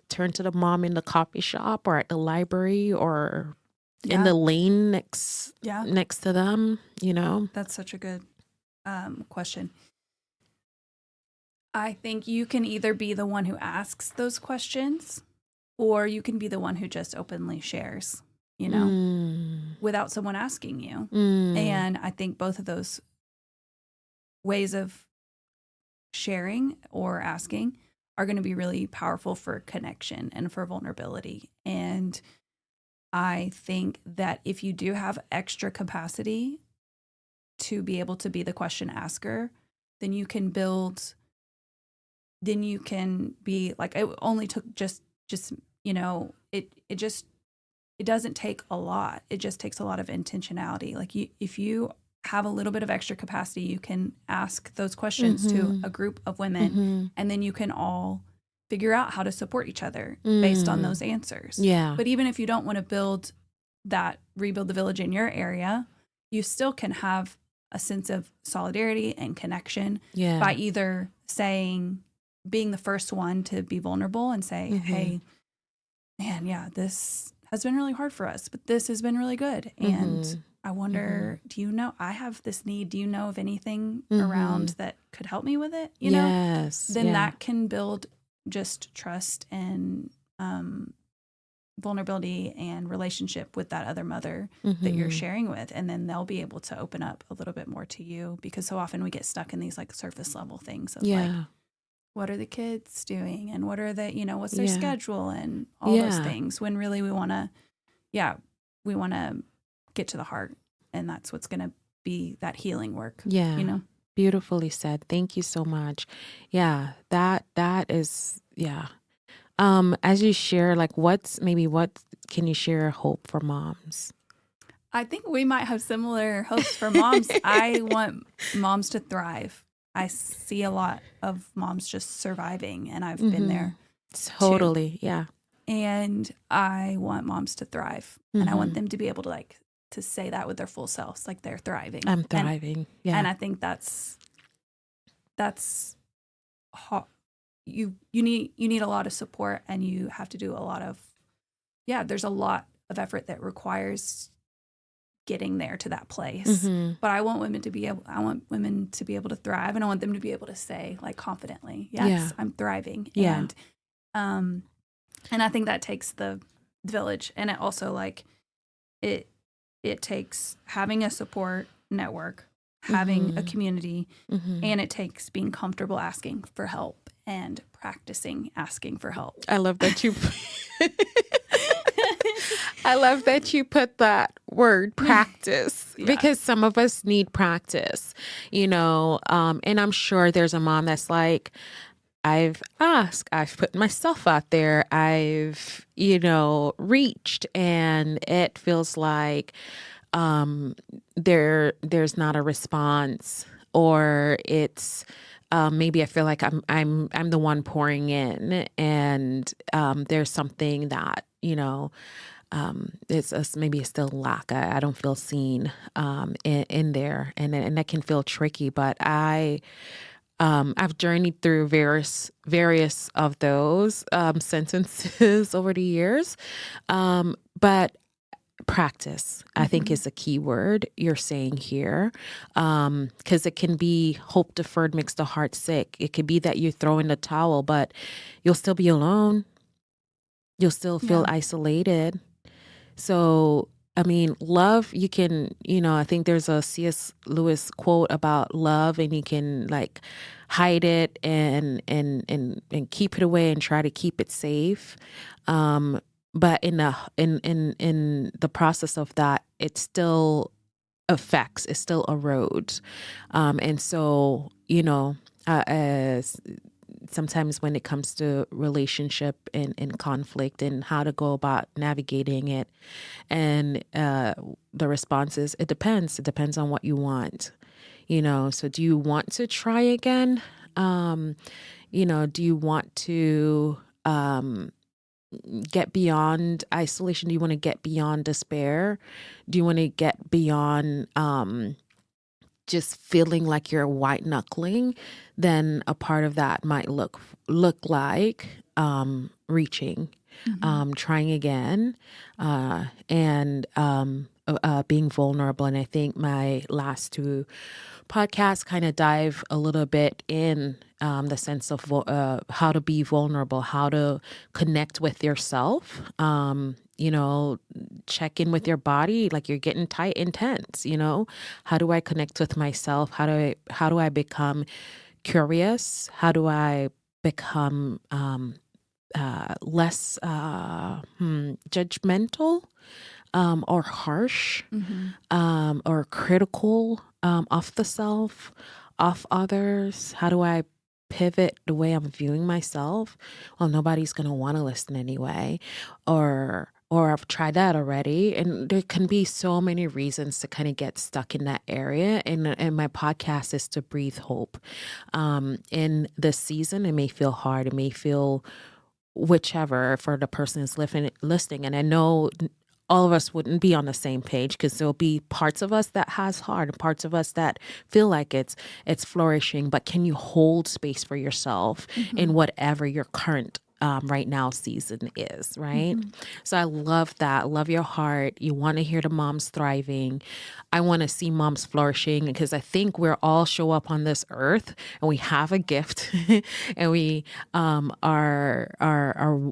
Speaker 1: turn to the mom in the coffee shop or at the library or in the lane next to them,
Speaker 2: That's such a good question. I think you can either be the one who asks those questions, or you can be the one who just openly shares, without someone asking you. And I think both of those ways of sharing or asking are going to be really powerful for connection and for vulnerability. And I think that if you do have extra capacity to be able to be the question asker, then you can be like, it only took just, it doesn't take a lot. It just takes a lot of intentionality. Like if you have a little bit of extra capacity, you can ask those questions to a group of women, and then you can all figure out how to support each other based on those answers.
Speaker 1: Yeah.
Speaker 2: But even if you don't want to rebuild the village in your area, you still can have a sense of solidarity and connection by either being the first one to be vulnerable and say, hey, man, yeah, this has been really hard for us, but this has been really good. And I wonder, do you know, I have this need. Do you know of anything around that could help me with it? You know, then that can build just trust and vulnerability and relationship with that other mother that you're sharing with. And then they'll be able to open up a little bit more to you, because so often we get stuck in these like surface level things of like, what are the kids doing? And what are they, what's their schedule and all those things, when really we want to get to the heart. And that's what's going to be that healing work.
Speaker 1: Yeah. Beautifully said. Thank you so much. Yeah. That is, as you share, like what can you share hope for moms?
Speaker 2: I think we might have similar hopes for moms. I want moms to thrive. I see a lot of moms just surviving, and I've been there.
Speaker 1: Totally.
Speaker 2: Too.
Speaker 1: Yeah.
Speaker 2: And I want moms to thrive, and I want them to be able to to say that with their full selves, like they're thriving.
Speaker 1: I'm thriving.
Speaker 2: And I think that's hard. You need a lot of support, and you have to do a lot of, there's a lot of effort that requires getting there to that place. But I want women to be able to thrive, and I want them to be able to say like confidently, yes, I'm thriving. And I think that takes the village, and it also like it takes having a support network, having a community, and it takes being comfortable asking for help and practicing asking for help.
Speaker 1: I love that you put that word practice, because some of us need practice, and I'm sure there's a mom that's like, I've asked, I've put myself out there, I've, reached, and it feels like there's not a response, or it's maybe I feel like I'm the one pouring in, and there's something that it's maybe it's still lack. I don't feel seen in there, and that can feel tricky. But I've journeyed through various of those sentences over the years, but practice, I think, is a key word you're saying here, because it can be hope deferred makes the heart sick. It could be that you throw in the towel, but you'll still be alone. You'll still feel isolated. So, I mean, love, you can, I think there's a C.S. Lewis quote about love, and you can like hide it and keep it away and try to keep it safe. But in the process of that, it still affects, it still erodes. And so, sometimes when it comes to relationship and conflict and how to go about navigating it, and the response is, it depends. It depends on what you want. So do you want to try again? Do you want to get beyond isolation? Do you want to get beyond despair? Do you want to get beyond just feeling like you're white knuckling? Then a part of that might look like reaching, trying again, and being vulnerable. And I think my last two podcasts kind of dive a little bit in the sense of how to be vulnerable, how to connect with yourself. check in with your body, like you're getting tight and tense, you know? How do I connect with myself? How do I become curious? How do I become less judgmental or harsh
Speaker 2: Mm-hmm.
Speaker 1: or critical of the self, of others? How do I pivot the way I'm viewing myself? Well, nobody's going to want to listen anyway, or I've tried that already. And there can be so many reasons to kind of get stuck in that area. And my podcast is to breathe hope. In this season, it may feel hard. It may feel whichever for the person is listening. And I know all of us wouldn't be on the same page because there'll be parts of us that has hard and parts of us that feel like it's flourishing. But can you hold space for yourself in
Speaker 2: Mm-hmm.
Speaker 1: whatever your current right now season is, right?
Speaker 2: Mm-hmm.
Speaker 1: So I love that. Love your heart. You want to hear the moms thriving. I want to see moms flourishing because I think we're all show up on this earth and we have a gift and we are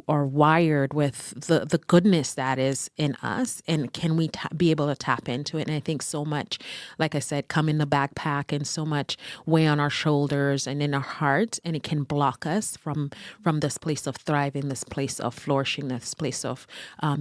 Speaker 1: wired with the goodness that is in us, and can we be able to tap into it? And I think so much, like I said, come in the backpack and so much weigh on our shoulders and in our hearts, and it can block us from this place of thriving, this place of flourishing, this place of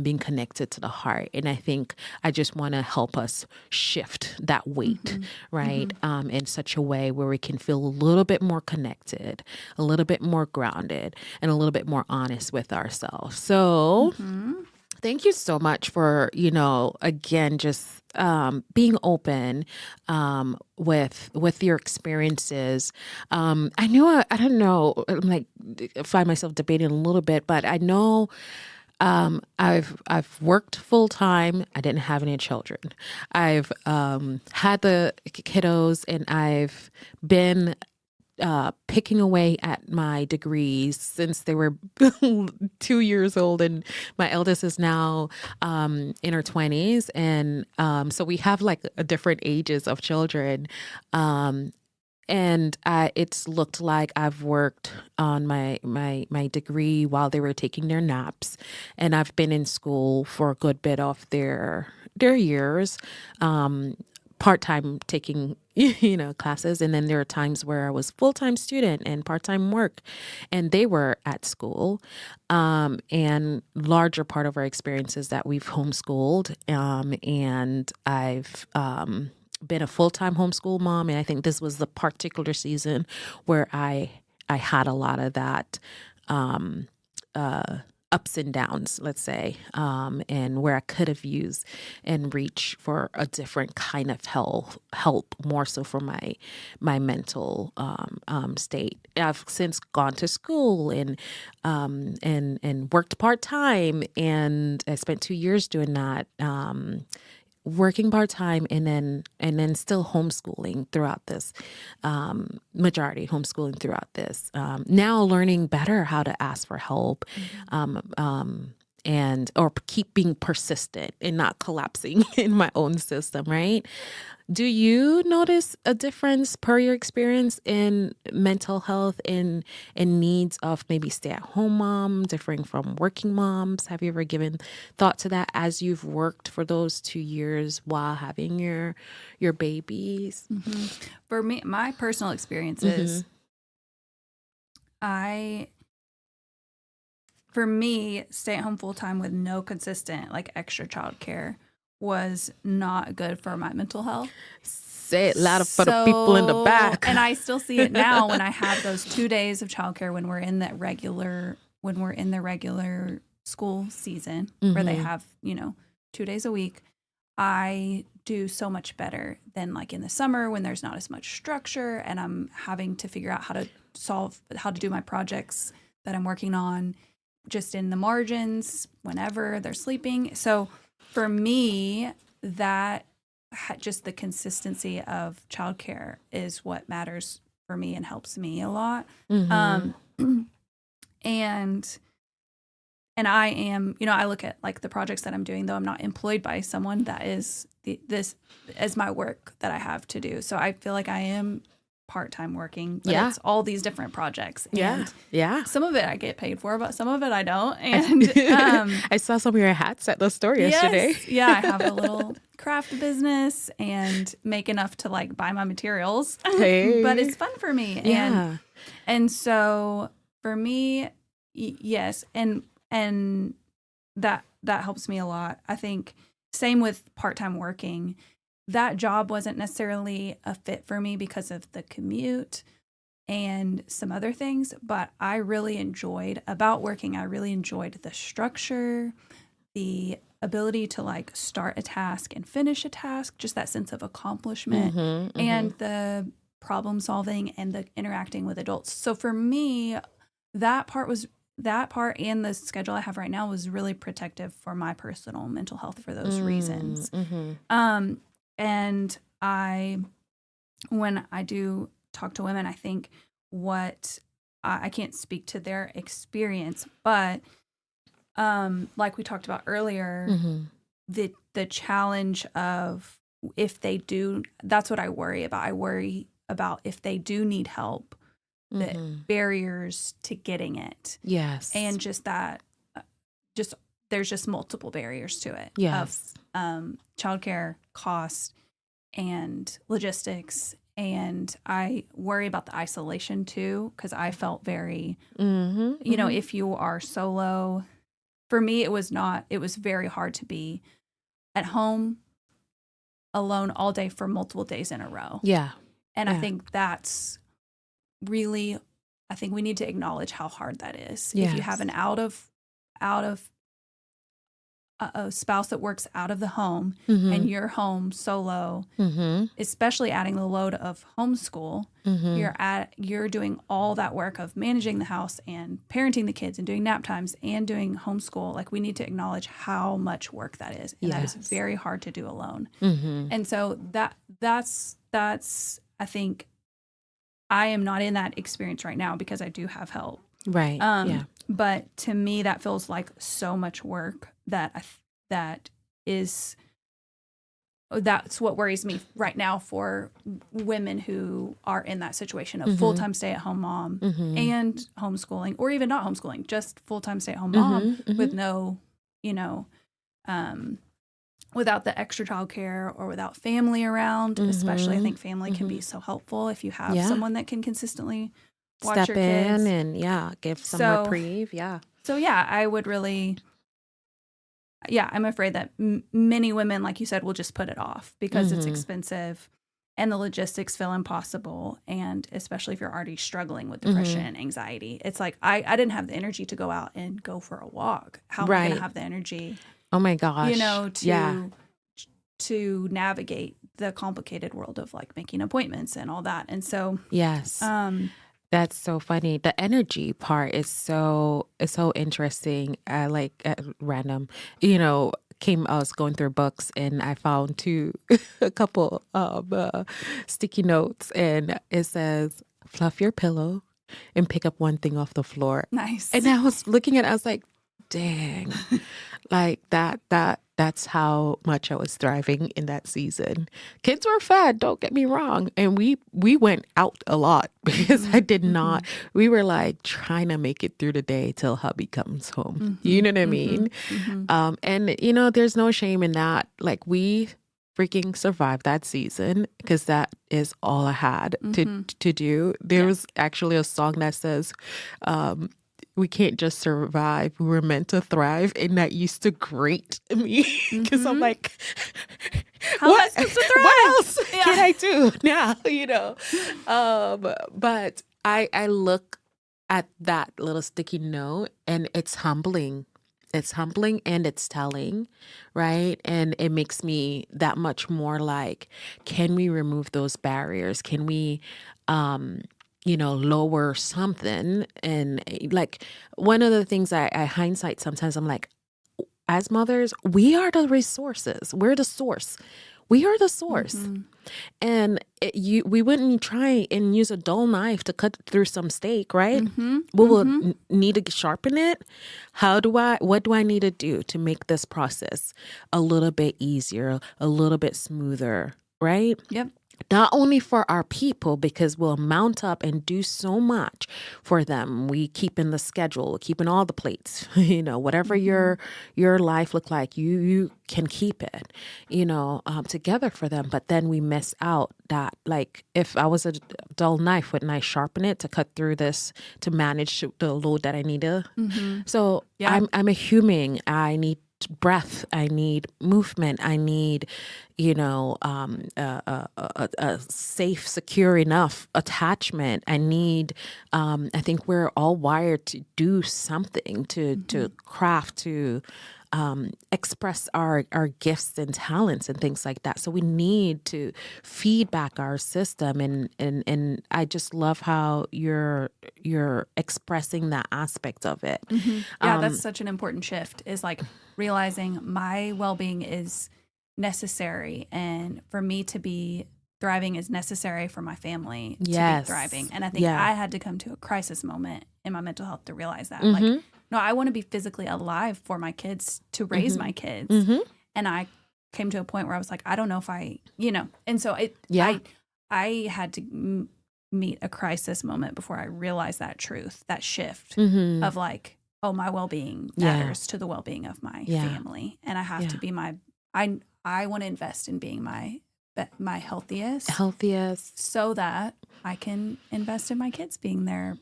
Speaker 1: being connected to the heart. And I think I just want to help us shift that weight,
Speaker 2: Mm-hmm.
Speaker 1: right?
Speaker 2: Mm-hmm.
Speaker 1: In such a way where we can feel a little bit more connected, a little bit more grounded, and a little bit more honest with ourselves. So
Speaker 2: Mm-hmm.
Speaker 1: thank you so much for, again, just being open with your experiences. I know, I don't know, I'm like, find myself debating a little bit, but I know I've worked full time. I didn't have any children. I've had the kiddos, and I've been picking away at my degrees since they were 2 years old, and my eldest is now in her 20s, and so we have like a different ages of children. And it's looked like I've worked on my degree while they were taking their naps, and I've been in school for a good bit of their years, part-time taking classes, and then there are times where I was full-time student and part-time work, and they were at school. And larger part of our experience is that we've homeschooled, and I've been a full-time homeschool mom, and I think this was the particular season where I had a lot of that uh, ups and downs, let's say, and where I could have used and reached for a different kind of help more so for my mental state. I've since gone to school and worked part-time, and I spent 2 years doing that. Working part-time and then still homeschooling throughout this, majority homeschooling throughout this, now learning better how to ask for help, and or keep being persistent and not collapsing in my own system, right? Do you notice a difference per your experience in mental health and needs of maybe stay-at-home mom differing from working moms? Have you ever given thought to that as you've worked for those 2 years while having your babies?
Speaker 2: Mm-hmm. For me, my personal experiences, for me, stay at home full time with no consistent like extra childcare was not good for my mental health.
Speaker 1: Say it louder for the people in the back.
Speaker 2: And I still see it now when I have those 2 days of childcare when we're in the regular school season where they have, 2 days a week. I do so much better than like in the summer when there's not as much structure and I'm having to figure out how to do my projects that I'm working on just in the margins whenever they're sleeping. So for me, that just the consistency of childcare is what matters for me and helps me a lot. And I am, I look at like the projects that I'm doing, though I'm not employed by someone, that is this as my work that I have to do. So I feel like I am part-time working, but
Speaker 1: Yeah.
Speaker 2: it's all these different projects. And
Speaker 1: Yeah.
Speaker 2: some of it I get paid for, but some of it I don't. And
Speaker 1: I saw some of your hats at the store yesterday.
Speaker 2: yes, yeah, I have a little craft business and make enough to like buy my materials,
Speaker 1: Hey.
Speaker 2: but it's fun for me.
Speaker 1: Yeah.
Speaker 2: And so for me, yes, and that helps me a lot. I think same with part-time working. That job wasn't necessarily a fit for me because of the commute and some other things, but I really enjoyed the structure, the ability to like start a task and finish a task, just that sense of accomplishment and the problem solving and the interacting with adults. So for me, that part and the schedule I have right now was really protective for my personal mental health for those reasons. And when I do talk to women, I think I can't speak to their experience, but like we talked about earlier, the challenge of if they do, that's what I worry about. I worry about if they do need help, the barriers to getting it.
Speaker 1: Yes.
Speaker 2: And just that, there's just multiple barriers to it.
Speaker 1: Yes.
Speaker 2: Of childcare, cost, and logistics. And I worry about the isolation too, because I felt very, you know, if you are solo, for me, it was very hard to be at home alone all day for multiple days in a row.
Speaker 1: Yeah.
Speaker 2: And I think that's really, I think we need to acknowledge how hard that is.
Speaker 1: Yes.
Speaker 2: If you have an out of a spouse that works out of the home and you're home solo, especially adding the load of homeschool, you're doing all that work of managing the house and parenting the kids and doing nap times and doing homeschool. Like, we need to acknowledge how much work that is. And that is very hard to do alone. And so that's I think I am not in that experience right now because I do have help.
Speaker 1: Right.
Speaker 2: But to me, that feels like so much work that's what worries me right now for women who are in that situation of full-time stay-at-home mom and homeschooling, or even not homeschooling, just full-time stay-at-home mom with no, without the extra childcare or without family around. Especially, I think family can be so helpful if you have someone that can consistently watch
Speaker 1: step
Speaker 2: your kids.
Speaker 1: in and give some reprieve.
Speaker 2: So I would really, I'm afraid that many women, like you said, will just put it off because it's expensive and the logistics feel impossible. And especially if you're already struggling with depression and anxiety, it's like, I didn't have the energy to go out and go for a walk. How am I going to have the energy?
Speaker 1: Oh my gosh.
Speaker 2: To navigate the complicated world of like making appointments and all that. And so,
Speaker 1: yes. That's so funny. The energy part is so interesting. I like at random, I was going through books and I found a couple of sticky notes, and it says, fluff your pillow and pick up one thing off the floor.
Speaker 2: Nice.
Speaker 1: And I was looking at it, I was like, dang, like that's how much I was thriving in that season. Kids were fed, don't get me wrong. And we went out a lot because I did not, we were like trying to make it through the day till hubby comes home. You know what I mean? And there's no shame in that. Like, we freaking survived that season because that is all I had to do. There was actually a song that says, we can't just survive, we were meant to thrive. And that used to grate me because I'm like,
Speaker 2: how am I supposed to thrive?
Speaker 1: What else can I do now? But I look at that little sticky note and it's humbling. It's humbling and it's telling, right? And it makes me that much more like, can we remove those barriers? Can we, lower something? And like, one of the things I hindsight sometimes, I'm like, as mothers, we are the resources. We're the source. We are the source. And we wouldn't try and use a dull knife to cut through some steak, right? We will need to sharpen it. What do I need to do to make this process a little bit easier, a little bit smoother, right?
Speaker 2: Yep.
Speaker 1: not only for our people, because we'll mount up and do so much for them. We keep in the schedule, keeping all the plates, whatever your life look like, you can keep it, together for them. But then we miss out that, like, if I was a dull knife, wouldn't I sharpen it to cut through this, to manage the load that I need to? So
Speaker 2: Yeah.
Speaker 1: I'm a human. I need breath. I need movement. I need, a safe, secure enough attachment. I need, I think we're all wired to do something, to craft, to express our gifts and talents and things like that. So we need to feed back our system. And I just love how you're expressing that aspect of it.
Speaker 2: Yeah, that's such an important shift, is like realizing my well-being is necessary, and for me to be thriving is necessary for my family to be thriving. And I think I had to come to a crisis moment in my mental health to realize that. Like, no, I want to be physically alive for my kids, to raise my kids. And I came to a point where I was like, I don't know if and so I had to meet a crisis moment before I realized that truth, that shift of like, oh, my well-being matters to the well-being of my family. And I have to be I want to invest in being my healthiest, so that I can invest in my kids being their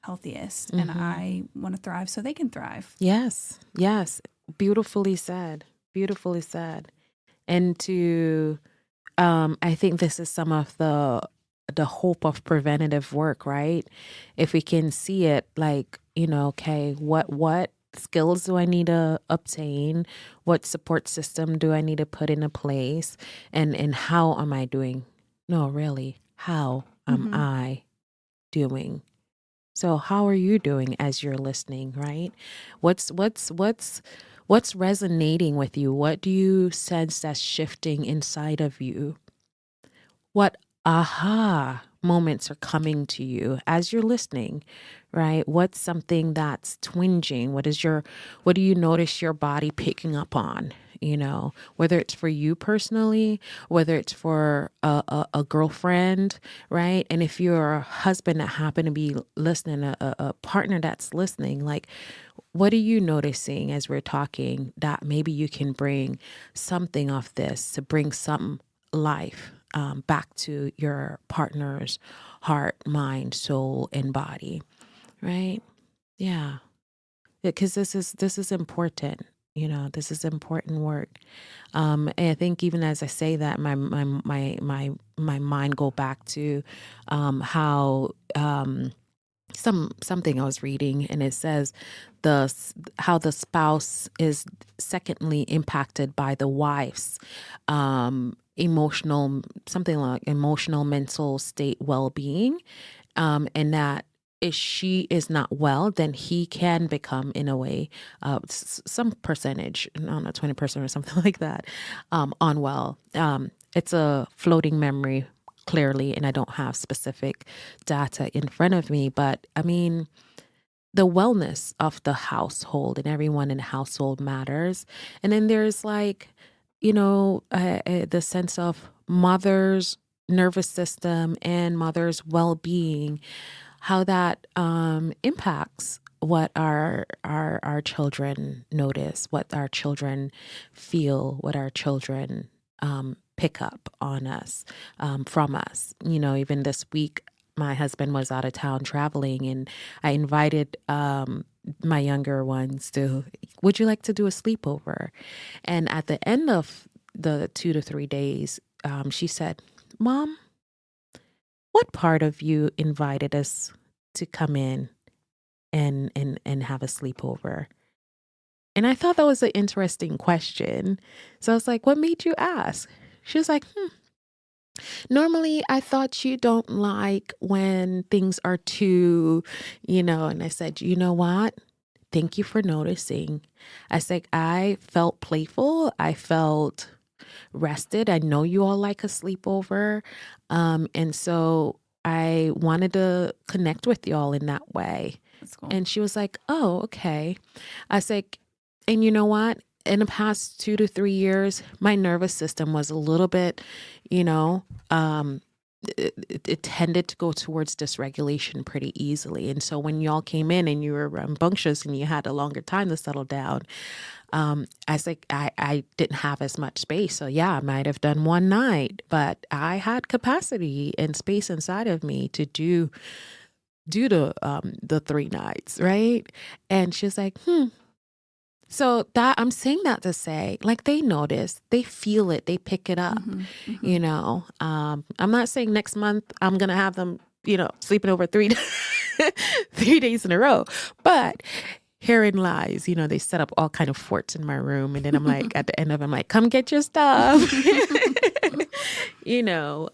Speaker 2: healthiest. And I want to thrive so they can thrive.
Speaker 1: Yes. Beautifully said. Beautifully said. And I think this is some of the hope of preventative work, right? If we can see it, like, okay, what skills do I need to obtain? What support system do I need to put into place? And how am I doing? No, really, how am I doing? So how are you doing as you're listening, right? What's resonating with you? What do you sense that's shifting inside of you? What aha moments are coming to you as you're listening, right? What's something that's twinging? What do you notice your body picking up on? Whether it's for you personally, whether it's for a girlfriend, right? And if you're a husband that happen to be listening, a partner that's listening, like, what are you noticing as we're talking that maybe you can bring something of this to bring some life back to your partner's heart, mind, soul, and body, right? Yeah, because this is important. This is important work. And I think even as I say that, my mind go back to how something I was reading, and it says how the spouse is secondly impacted by the wife's emotional, something like emotional, mental state well-being, and that if she is not well, then he can become, in a way, some percentage, I don't know, 20% or something like that, unwell. It's a floating memory, clearly, and I don't have specific data in front of me, but I mean, the wellness of the household and everyone in the household matters. And then there's like, the sense of mother's nervous system and mother's well-being, how that impacts what our children notice, what our children feel, what our children pick up on us, from us. Even this week, my husband was out of town traveling, and I invited my younger ones to, would you like to do a sleepover? And at the end of the 2 to 3 days, she said, Mom, what part of you invited us to come in and have a sleepover? And I thought that was an interesting question. So I was like, what made you ask? She was like, normally I thought you don't like when things are too, and I said, you know what? Thank you for noticing. I said, I felt playful. I felt rested. I know you all like a sleepover. And so I wanted to connect with y'all in that way.
Speaker 2: That's cool.
Speaker 1: And she was like, oh, okay. I said, and you know what? in the past 2 to 3 years, my nervous system was a little bit, you know, it tended to go towards dysregulation pretty easily. And so when y'all came in and you were rambunctious and you had a longer time to settle down, I was like, I didn't have as much space. So yeah, I might have done one night, but I had capacity and space inside of me to do the 3 nights, right? And she's like, So that I'm saying that to say, like, they notice, they feel it, they pick it up, you know. I'm not saying next month I'm gonna have them, sleeping over 3 days in a row, but herein lies, they set up all kind of forts in my room, and then I'm like, at the end of it, I'm like, come get your stuff, you know.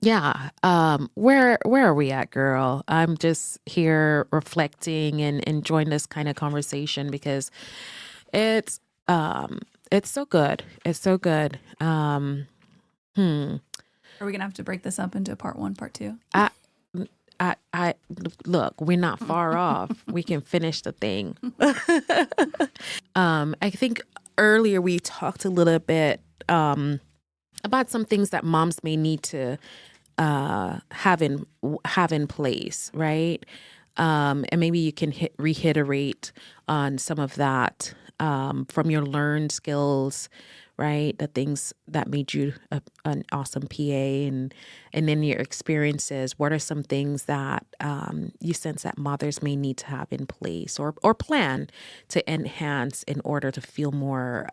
Speaker 1: Yeah. Where are we at, girl? I'm just here reflecting and enjoying this kind of conversation because it's so good. It's so good.
Speaker 2: Are we gonna have to break this up into part 1, part 2?
Speaker 1: I look, we're not far off. We can finish the thing. I think earlier we talked a little bit about some things that moms may need to have in place, right? And maybe you can reiterate on some of that from your learned skills, right? The things that made you an awesome PA, and then your experiences. What are some things that you sense that mothers may need to have in place or plan to enhance in order to feel more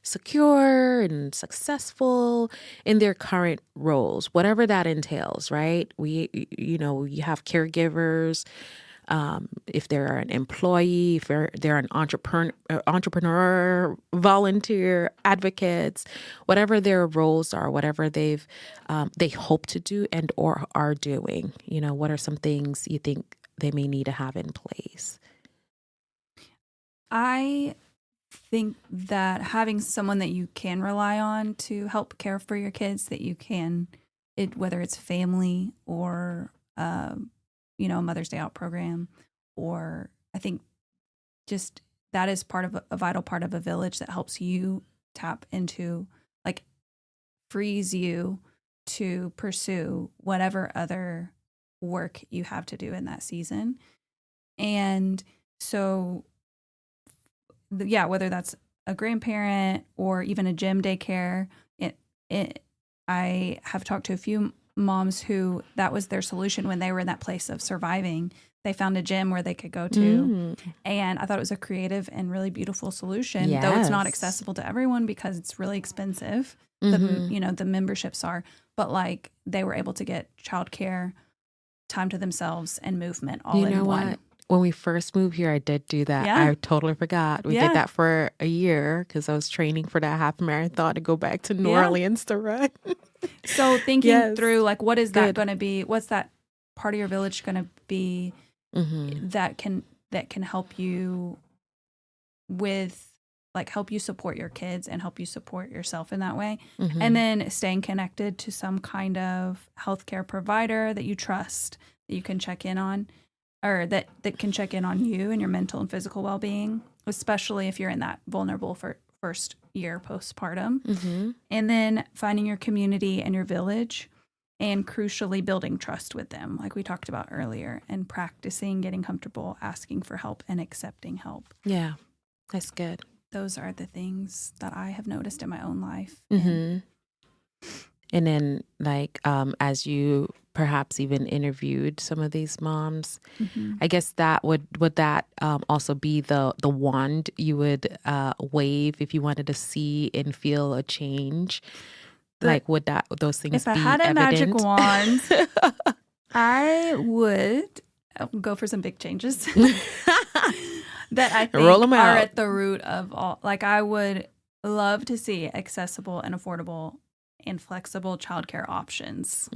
Speaker 1: secure and successful in their current roles, whatever that entails, right? You have caregivers, if they're an employee, if they're an entrepreneur, volunteer, advocates, whatever their roles are, whatever they hope to do and or are doing, what are some things you think they may need to have in place?
Speaker 2: I think that having someone that you can rely on to help care for your kids, that you can, whether it's family or a Mother's Day Out program, or I think just that is part of a vital part of a village that helps you tap into, like, frees you to pursue whatever other work you have to do in that season. And so whether that's a grandparent or even a gym daycare, I have talked to a few moms who that was their solution when they were in that place of surviving. They found a gym where they could go to. And I thought it was a creative and really beautiful solution, though it's not accessible to everyone because it's really expensive. The memberships are, but like they were able to get childcare, time to themselves, and movement all in one.
Speaker 1: When we first moved here, I did do that.
Speaker 2: Yeah.
Speaker 1: I totally forgot. We did that for a year because I was training for that half marathon to go back to New Orleans to run.
Speaker 2: So thinking through, like, what is that going to be? What's that part of your village going to be that can help you with, like, help you support your kids and help you support yourself in that way. And then staying connected to some kind of healthcare provider that you trust, that you can check in on, or that can check in on you and your mental and physical well-being, especially if you're in that vulnerable first year postpartum. And then finding your community and your village, and crucially building trust with them, like we talked about earlier, and practicing getting comfortable asking for help and accepting help.
Speaker 1: Yeah, that's good.
Speaker 2: Those are the things that I have noticed in my own life.
Speaker 1: And then, like, as you perhaps even interviewed some of these moms, I guess that would that also be the wand you would wave if you wanted to see and feel a change? Like, would those things
Speaker 2: if
Speaker 1: be
Speaker 2: I had a
Speaker 1: evident?
Speaker 2: magic wand, I would go for some big changes that I think
Speaker 1: Roll 'em
Speaker 2: are
Speaker 1: out.
Speaker 2: at the root of all. Like, I would love to see accessible and affordable and flexible childcare options,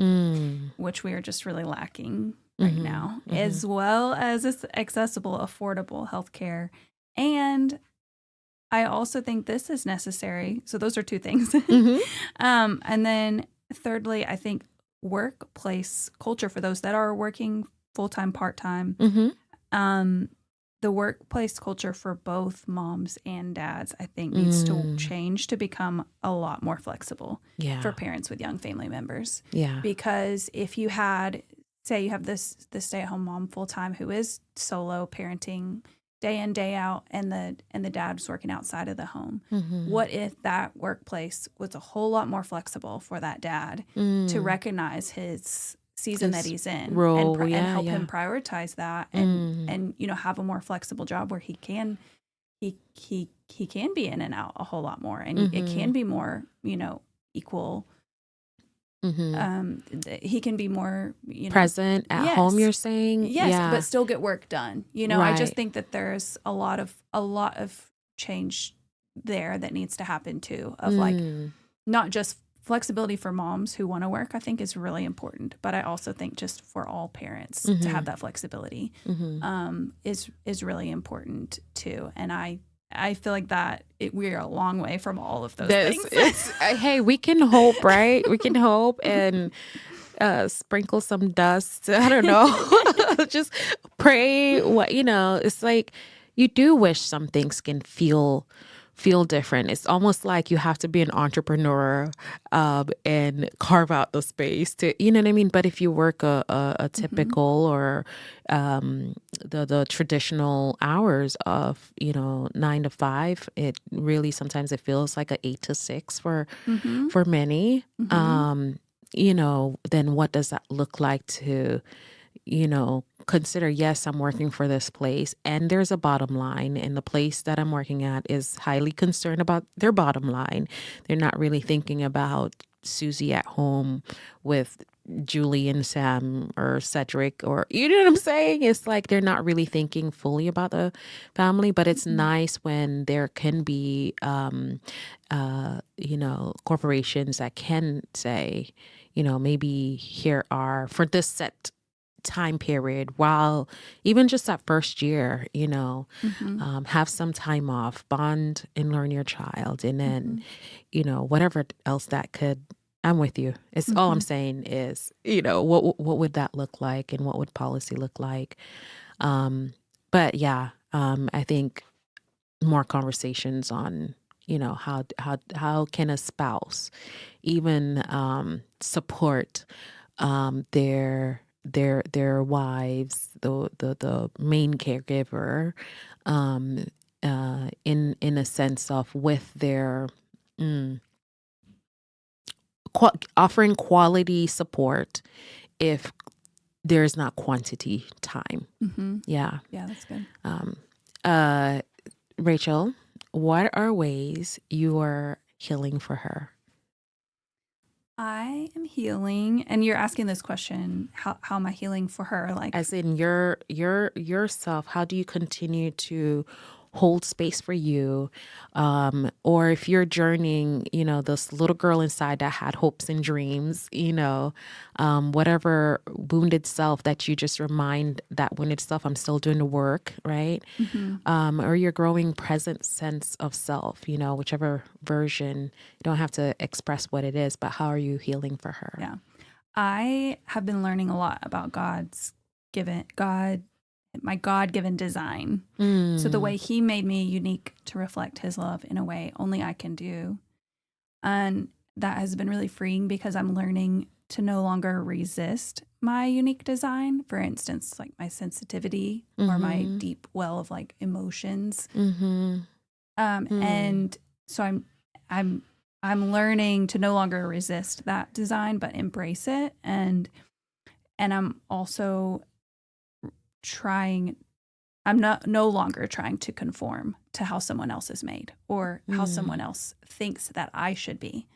Speaker 2: which we are just really lacking right now, as well as accessible, affordable healthcare. And I also think this is necessary. So those are two things. And then thirdly, I think workplace culture for those that are working full-time, part-time, the workplace culture for both moms and dads, I think, needs to change to become a lot more flexible for parents with young family members.
Speaker 1: Yeah.
Speaker 2: Because if you had, say you have this stay-at-home mom full-time who is solo parenting day in, day out, and the dad's working outside of the home, what if that workplace was a whole lot more flexible for that dad to recognize his season that he's in
Speaker 1: role,
Speaker 2: and help him prioritize that and have a more flexible job where he can be in and out a whole lot more, and it can be more equal. He can be more
Speaker 1: present at home, you're saying?
Speaker 2: Yes, but still get work done. I just think that there's a lot of change there that needs to happen too, of like not just flexibility for moms who want to work, I think is really important. But I also think just for all parents to have that flexibility is really important too. And I feel like that we're a long way from all of those things.
Speaker 1: Hey, we can hope, right? We can hope and sprinkle some dust. I don't know. Just pray. It's like you do wish some things can feel different. It's almost like you have to be an entrepreneur and carve out the space to, you know what I mean? But if you work a typical or the traditional hours of 9 to 5, it really sometimes it feels like a 8 to 6 for many. Then what does that look like to consider, yes, I'm working for this place and there's a bottom line, and the place that I'm working at is highly concerned about their bottom line. They're not really thinking about Susie at home with Julie and Sam or Cedric, or you know what I'm saying? It's like they're not really thinking fully about the family, but it's nice when there can be corporations that can say, maybe here are for this set time period, while even just that first year, have some time off, bond and learn your child, and then whatever else that could. I'm with you. It's all I'm saying is what would that look like, and what would policy look like? But yeah, I think more conversations on how can a spouse even support their wives, the main caregiver, in a sense of with their offering quality support if there's not quantity time. Yeah,
Speaker 2: that's good.
Speaker 1: Rachel, what are ways you are healing for her?
Speaker 2: I am healing, and you're asking this question, how am I healing for her? Like,
Speaker 1: as in yourself, how do you continue to hold space for you? Or if you're journeying, this little girl inside that had hopes and dreams, whatever wounded self that you just remind that wounded self, I'm still doing the work, right? Or your growing present sense of self, whichever version. You don't have to express what it is, but how are you healing for her?
Speaker 2: Yeah. I have been learning a lot about my God-given design. So the way he made me unique to reflect his love in a way only I can do. And that has been really freeing because I'm learning to no longer resist my unique design. For instance, like my sensitivity or my deep well of like emotions. And so I'm learning to no longer resist that design, but embrace it. And I'm also I'm no longer trying to conform to how someone else is made or how someone else thinks that I should be.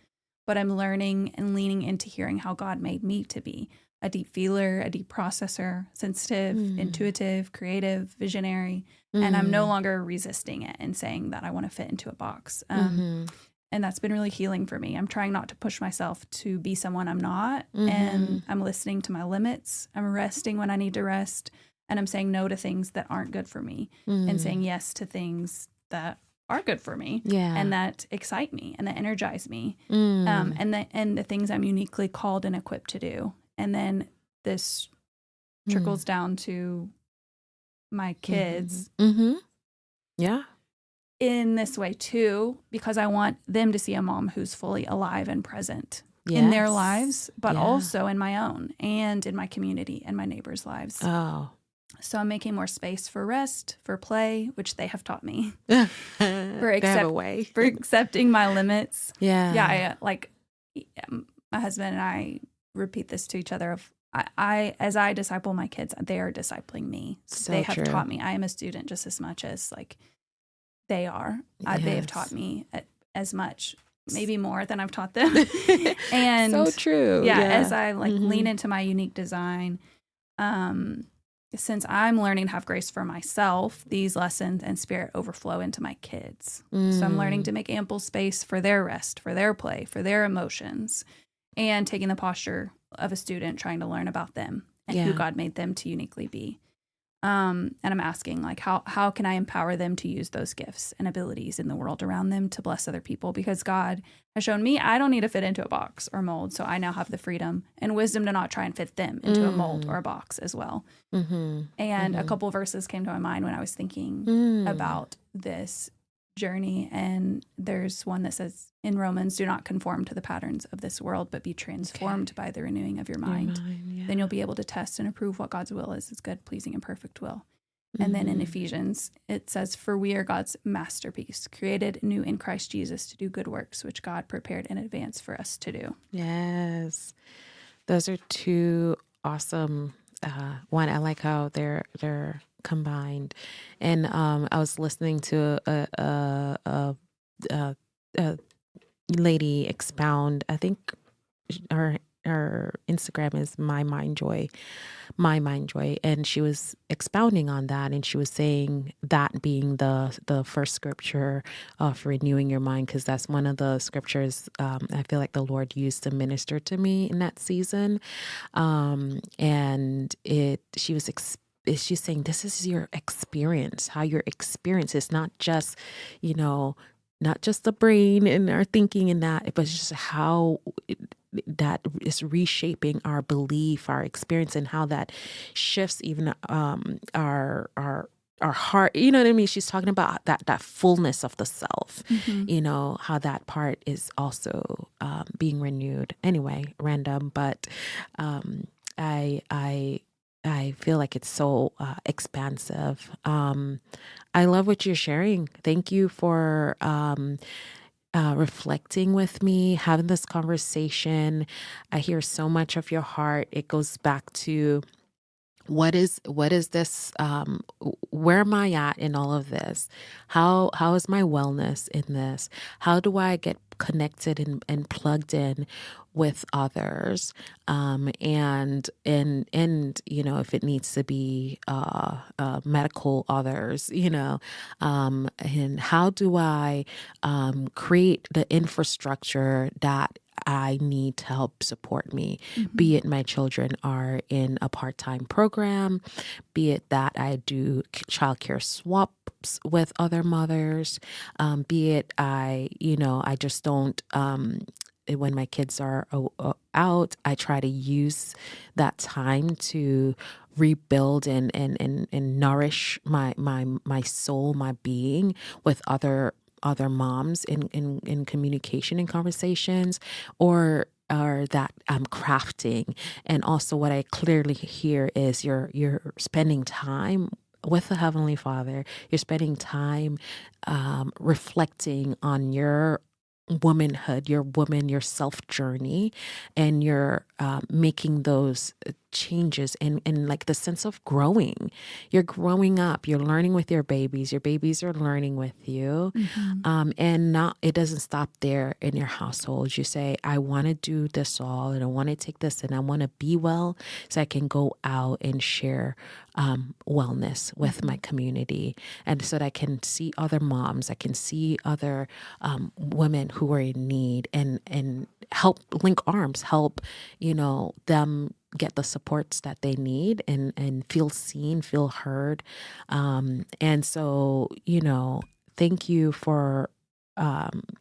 Speaker 2: But I'm learning and leaning into hearing how God made me to be a deep feeler, a deep processor, sensitive, intuitive, creative, visionary. And I'm no longer resisting it and saying that I want to fit into a box. And that's been really healing for me. I'm trying not to push myself to be someone I'm not. And I'm listening to my limits. I'm resting when I need to rest. And I'm saying no to things that aren't good for me and saying yes to things that are good for me and that excite me and that energize me. And the things I'm uniquely called and equipped to do. And then this trickles down to my kids
Speaker 1: Yeah.
Speaker 2: in this way too, because I want them to see a mom who's fully alive and present in their lives, but also in my own and in my community and my neighbors' lives.
Speaker 1: Oh.
Speaker 2: So I'm making more space for rest, for play, which they have taught me, for accepting my limits. Yeah. My husband and I repeat this to each other of I as I disciple my kids, they are discipling me.
Speaker 1: So
Speaker 2: they have
Speaker 1: true.
Speaker 2: taught me. I am a student just as much as like they are. They have taught me as much, maybe more than I've taught them. And
Speaker 1: so true.
Speaker 2: Yeah. As I lean into my unique design, since I'm learning to have grace for myself, these lessons and spirit overflow into my kids. So I'm learning to make ample space for their rest, for their play, for their emotions, and taking the posture of a student trying to learn about them and who God made them to uniquely be. And I'm asking, like, how can I empower them to use those gifts and abilities in the world around them to bless other people? Because God has shown me I don't need to fit into a box or mold. So I now have the freedom and wisdom to not try and fit them into a mold or a box as well. And a couple of verses came to my mind when I was thinking about this journey. And there's one that says in Romans, do not conform to the patterns of this world, but be transformed by the renewing of your mind. Then you'll be able to test and approve what God's will is, his good, pleasing, and perfect will. And then in Ephesians, it says, for we are God's masterpiece, created new in Christ Jesus to do good works, which God prepared in advance for us to do.
Speaker 1: Yes. Those are two awesome. One, I like how they're combined. And I was listening to a lady expound. I think her Instagram is My Mind Joy, and she was expounding on that, and she was saying that being the first scripture of renewing your mind, because that's one of the scriptures I feel like the Lord used to minister to me in that season, and she's saying this is your experience, how your experience is not just, not just the brain and our thinking and that, but just how that is reshaping our belief, our experience, and how that shifts even our heart. You know what I mean? She's talking about that fullness of the self, how that part is also being renewed. Anyway, random, but I feel like it's so expansive. I love what you're sharing. Thank you for reflecting with me, having this conversation. I hear so much of your heart. It goes back to what is this, where am I at in all of this? How is my wellness in this? How do I get connected and plugged in with others, and if it needs to be medical others, and how do I create the infrastructure that I need to help support me, be it my children are in a part-time program, be it that I do childcare swaps with other mothers, be it I just don't, when my kids are out, I try to use that time to rebuild and nourish my soul, my being with other moms in communication and conversations, or that I'm crafting. And also what I clearly hear is you're spending time with the Heavenly Father. You're spending time reflecting on your womanhood, your self journey, and you're making those changes and like the sense of growing. You're growing up, you're learning with your babies are learning with you. And not, it doesn't stop there in your household. You say, I want to do this all, and I want to take this, and I want to be well so I can go out and share wellness with my community, and so that I can see other moms, I can see other women who are in need, and help link arms, help them get the supports that they need, and feel seen, feel heard. And so, thank you for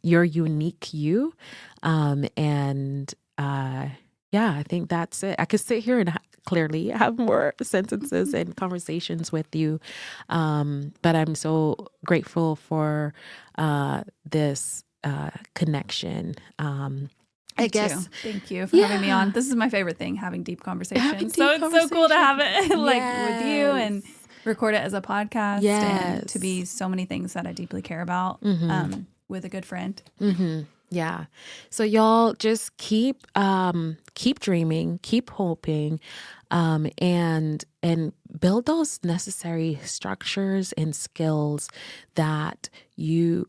Speaker 1: your unique you. And yeah, I think that's it. I could sit here and clearly have more sentences and conversations with you. But I'm so grateful for this connection. I guess.
Speaker 2: Too. Thank you for having me on. This is my favorite thing, having deep conversations. So it's so cool to have it like with you and record it as a podcast and to be so many things that I deeply care about with a good friend.
Speaker 1: Yeah. So y'all just keep dreaming, keep hoping, and build those necessary structures and skills that you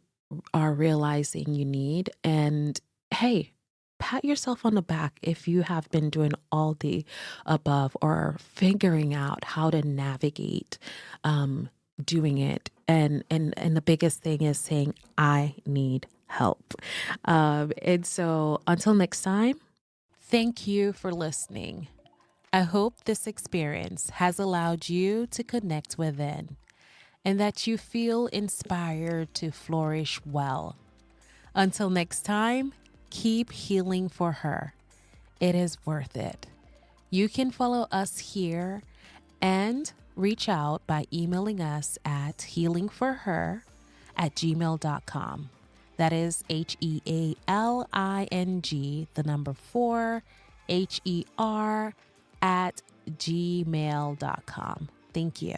Speaker 1: are realizing you need. And hey, pat yourself on the back if you have been doing all the above or figuring out how to navigate doing it. And the biggest thing is saying, I need help. And so until next time, thank you for listening. I hope this experience has allowed you to connect within and that you feel inspired to flourish well. Until next time, keep healing for her. It is worth it. You can follow us here and reach out by emailing us at healingforher@gmail.com. That is HEALING, the number 4, HER @gmail.com. Thank you.